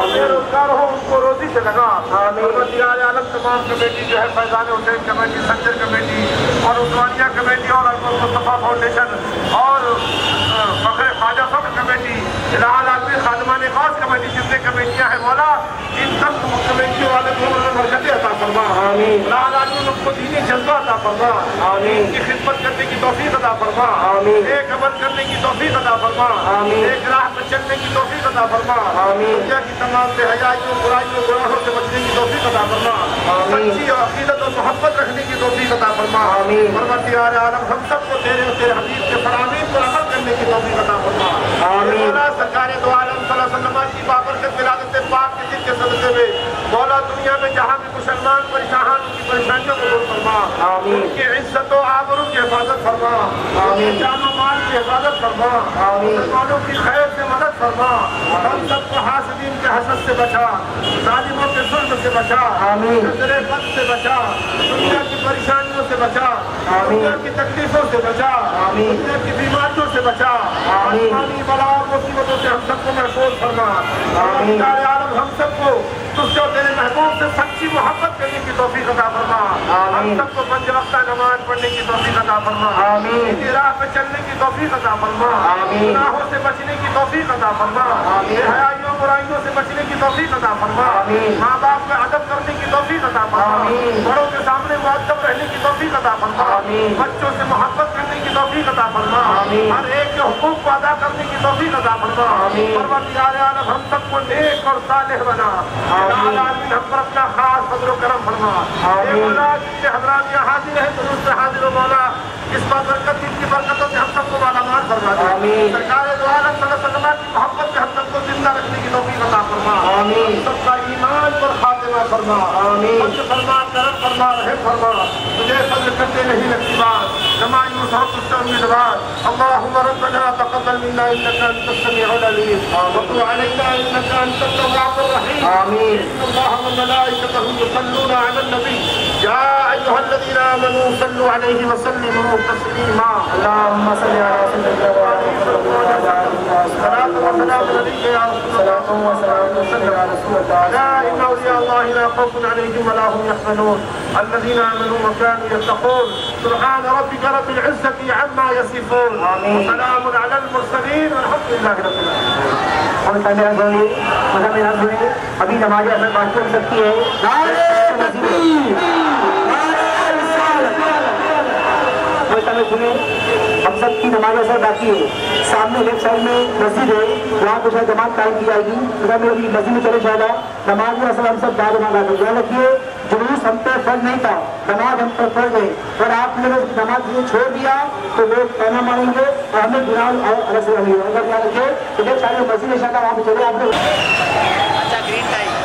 बेरोजगार हो उनको रोजी से लगा। तमाम कमेटी जो है फैजान हुसैन कमेटी, संजर कमेटी और उस्मानिया कमेटी और मुस्तफा फाउंडेशन और फखरे ख्वाजा फख्र कमेटी, इलाहा आलमी खादमान खास कमेटी, जितने कमेटियाँ हैं मौला इन सब कमेटियों वाले को बरकतें अता फरमा। इलाहा आलमी उनको दीनी जज्बा अता फरमा, उनकी खिदमत करने की तौफीक अता फरमा, एक अमल करने की तौफीक अता फरमा, एक राह पर चलने की तौफीक अता फरमा, दुनिया की तमाम बेहयाइयों बुराइयों गुनाहों से बचने की तौफीक अता फरमा, सच्ची अकीदत और मोहब्बत रखने की तौफीक अता फरमा। परवरदिगार आलम हम सबको तेरे हबीब के फरामीन पर अमल करने की तौफीक अता फरमा। मौला सरकार दो आलम सल्लल्लाहु अलैहि वसल्लम की बाबरकत विलादत पाक के जिक्र सदक़े में मौला दुनिया में जहाँ भी मुसलमान परेशान उनकी परेशानियों को दूर फरमा, उनकी इज्जत और आबरू की हिफाजत फरमा, जान और माल की हिफाजत फरमा, मुसलमानों की खैर से मदद फरमा, हम सबको हासिदीन के हसद से बचा, जालिमों के जुल्म से बचा, नजरे बद से बचा, दुनिया की परेशानियों से बचा, दुनिया की तकलीफों से बचा, दुनिया की बीमारियों से बचा, आसमानी बला और मुसीबतों से हम सबको महफूज फरमा। आलम हम सबको तुझसे और तेरे महबूब से सच्ची मोहब्बत करने की तौफीक अता फरमा। हम सबको पंज वक्त नमाज पढ़ने की तौफीक अता फरमा। इसी राह पे चलने की तौफीक अता फरमा। गुनाहों से बचने की तौफीक अता फरमा। बेहयाइयों बुराइयों से बचने की तौफीक अता फरमा। माँ बाप का अदब करने की तौफीक अता फरमा। बड़ों के सामने मुअद्दब रहने की तौफीक अता फरमा। बच्चों से मोहब्बत करने की तौफीक अता फरमा। हर एक के हुकूक को अदा करने की तौफीक अता फरमा। परवरदिगार आलम हम सबको नेक और सालेह बना। आमीन। हम पर अपना खास फज़्ल व करम फरमा। ए मौला, जितने हज़रात यहाँ हाजिर हैं दुरूद से हाजिर हो मौला, इस बरकत की बरकतों से हम सबको मालामाल फरमा दे। सरकार दो आलम सल्लल्लाहु अलैहि वसल्लम की मोहब्बत से हम सबको जिंदा रखने की तौफीक अता फरमा। सबका ईमान पर खातिमा फरमा। फज़्ल फरमा, करम फरमा, रहम फरमा। तुझे फज़्ल करते नहीं लगती बात, नमायूस हो तुझसे उम्मीदवार। अल्लाहुम्मा रब्बना तक़ब्बल मिन्ना इन्नका अंतस समीउल अलीम व तुब अलैना इन्नका अंतत तव्वाबुर रहीम। अल्लाह व मलाइकतहु युसल्लूना अलन नबी या अय्युहल्लज़ीना आमनू सल्लु अलैहि व सल्लिमू तस्लीमा। अल्लाहुम्मा सल्लि अला सय्यिदिना الذين آمنوا وكانوا يتقون سبحان ربك رب العزة عما يصفون وسلام على المرسلين والحمد لله رب العالمين. ابھی نماز اثر باقی ہو سکتی ہے. ہم سب کی نماز اثر باقی ہے. سامنے لیفٹ سائڈ میں مسجد ہے, وہاں پہ شاید جماعت قائم کی جائے گی. اگر میری مسجد میں چلے جائے گا نماز میں اصل ہم سب بعد میں آگے دھیان رکھیے. جلوس ہم پہ فرض نہیں تھا, نماز ہم پر فرض ہے. اور آپ نے نماز چھوڑ دیا تو لوگ کہنا مانیں گے اور ہمیں گناہ الگ سے رہیں گے. اگر دھیان رکھیے تو جب سارے مسجد شاید وہاں پہ چلے آپ نے اچھا گرین ٹائم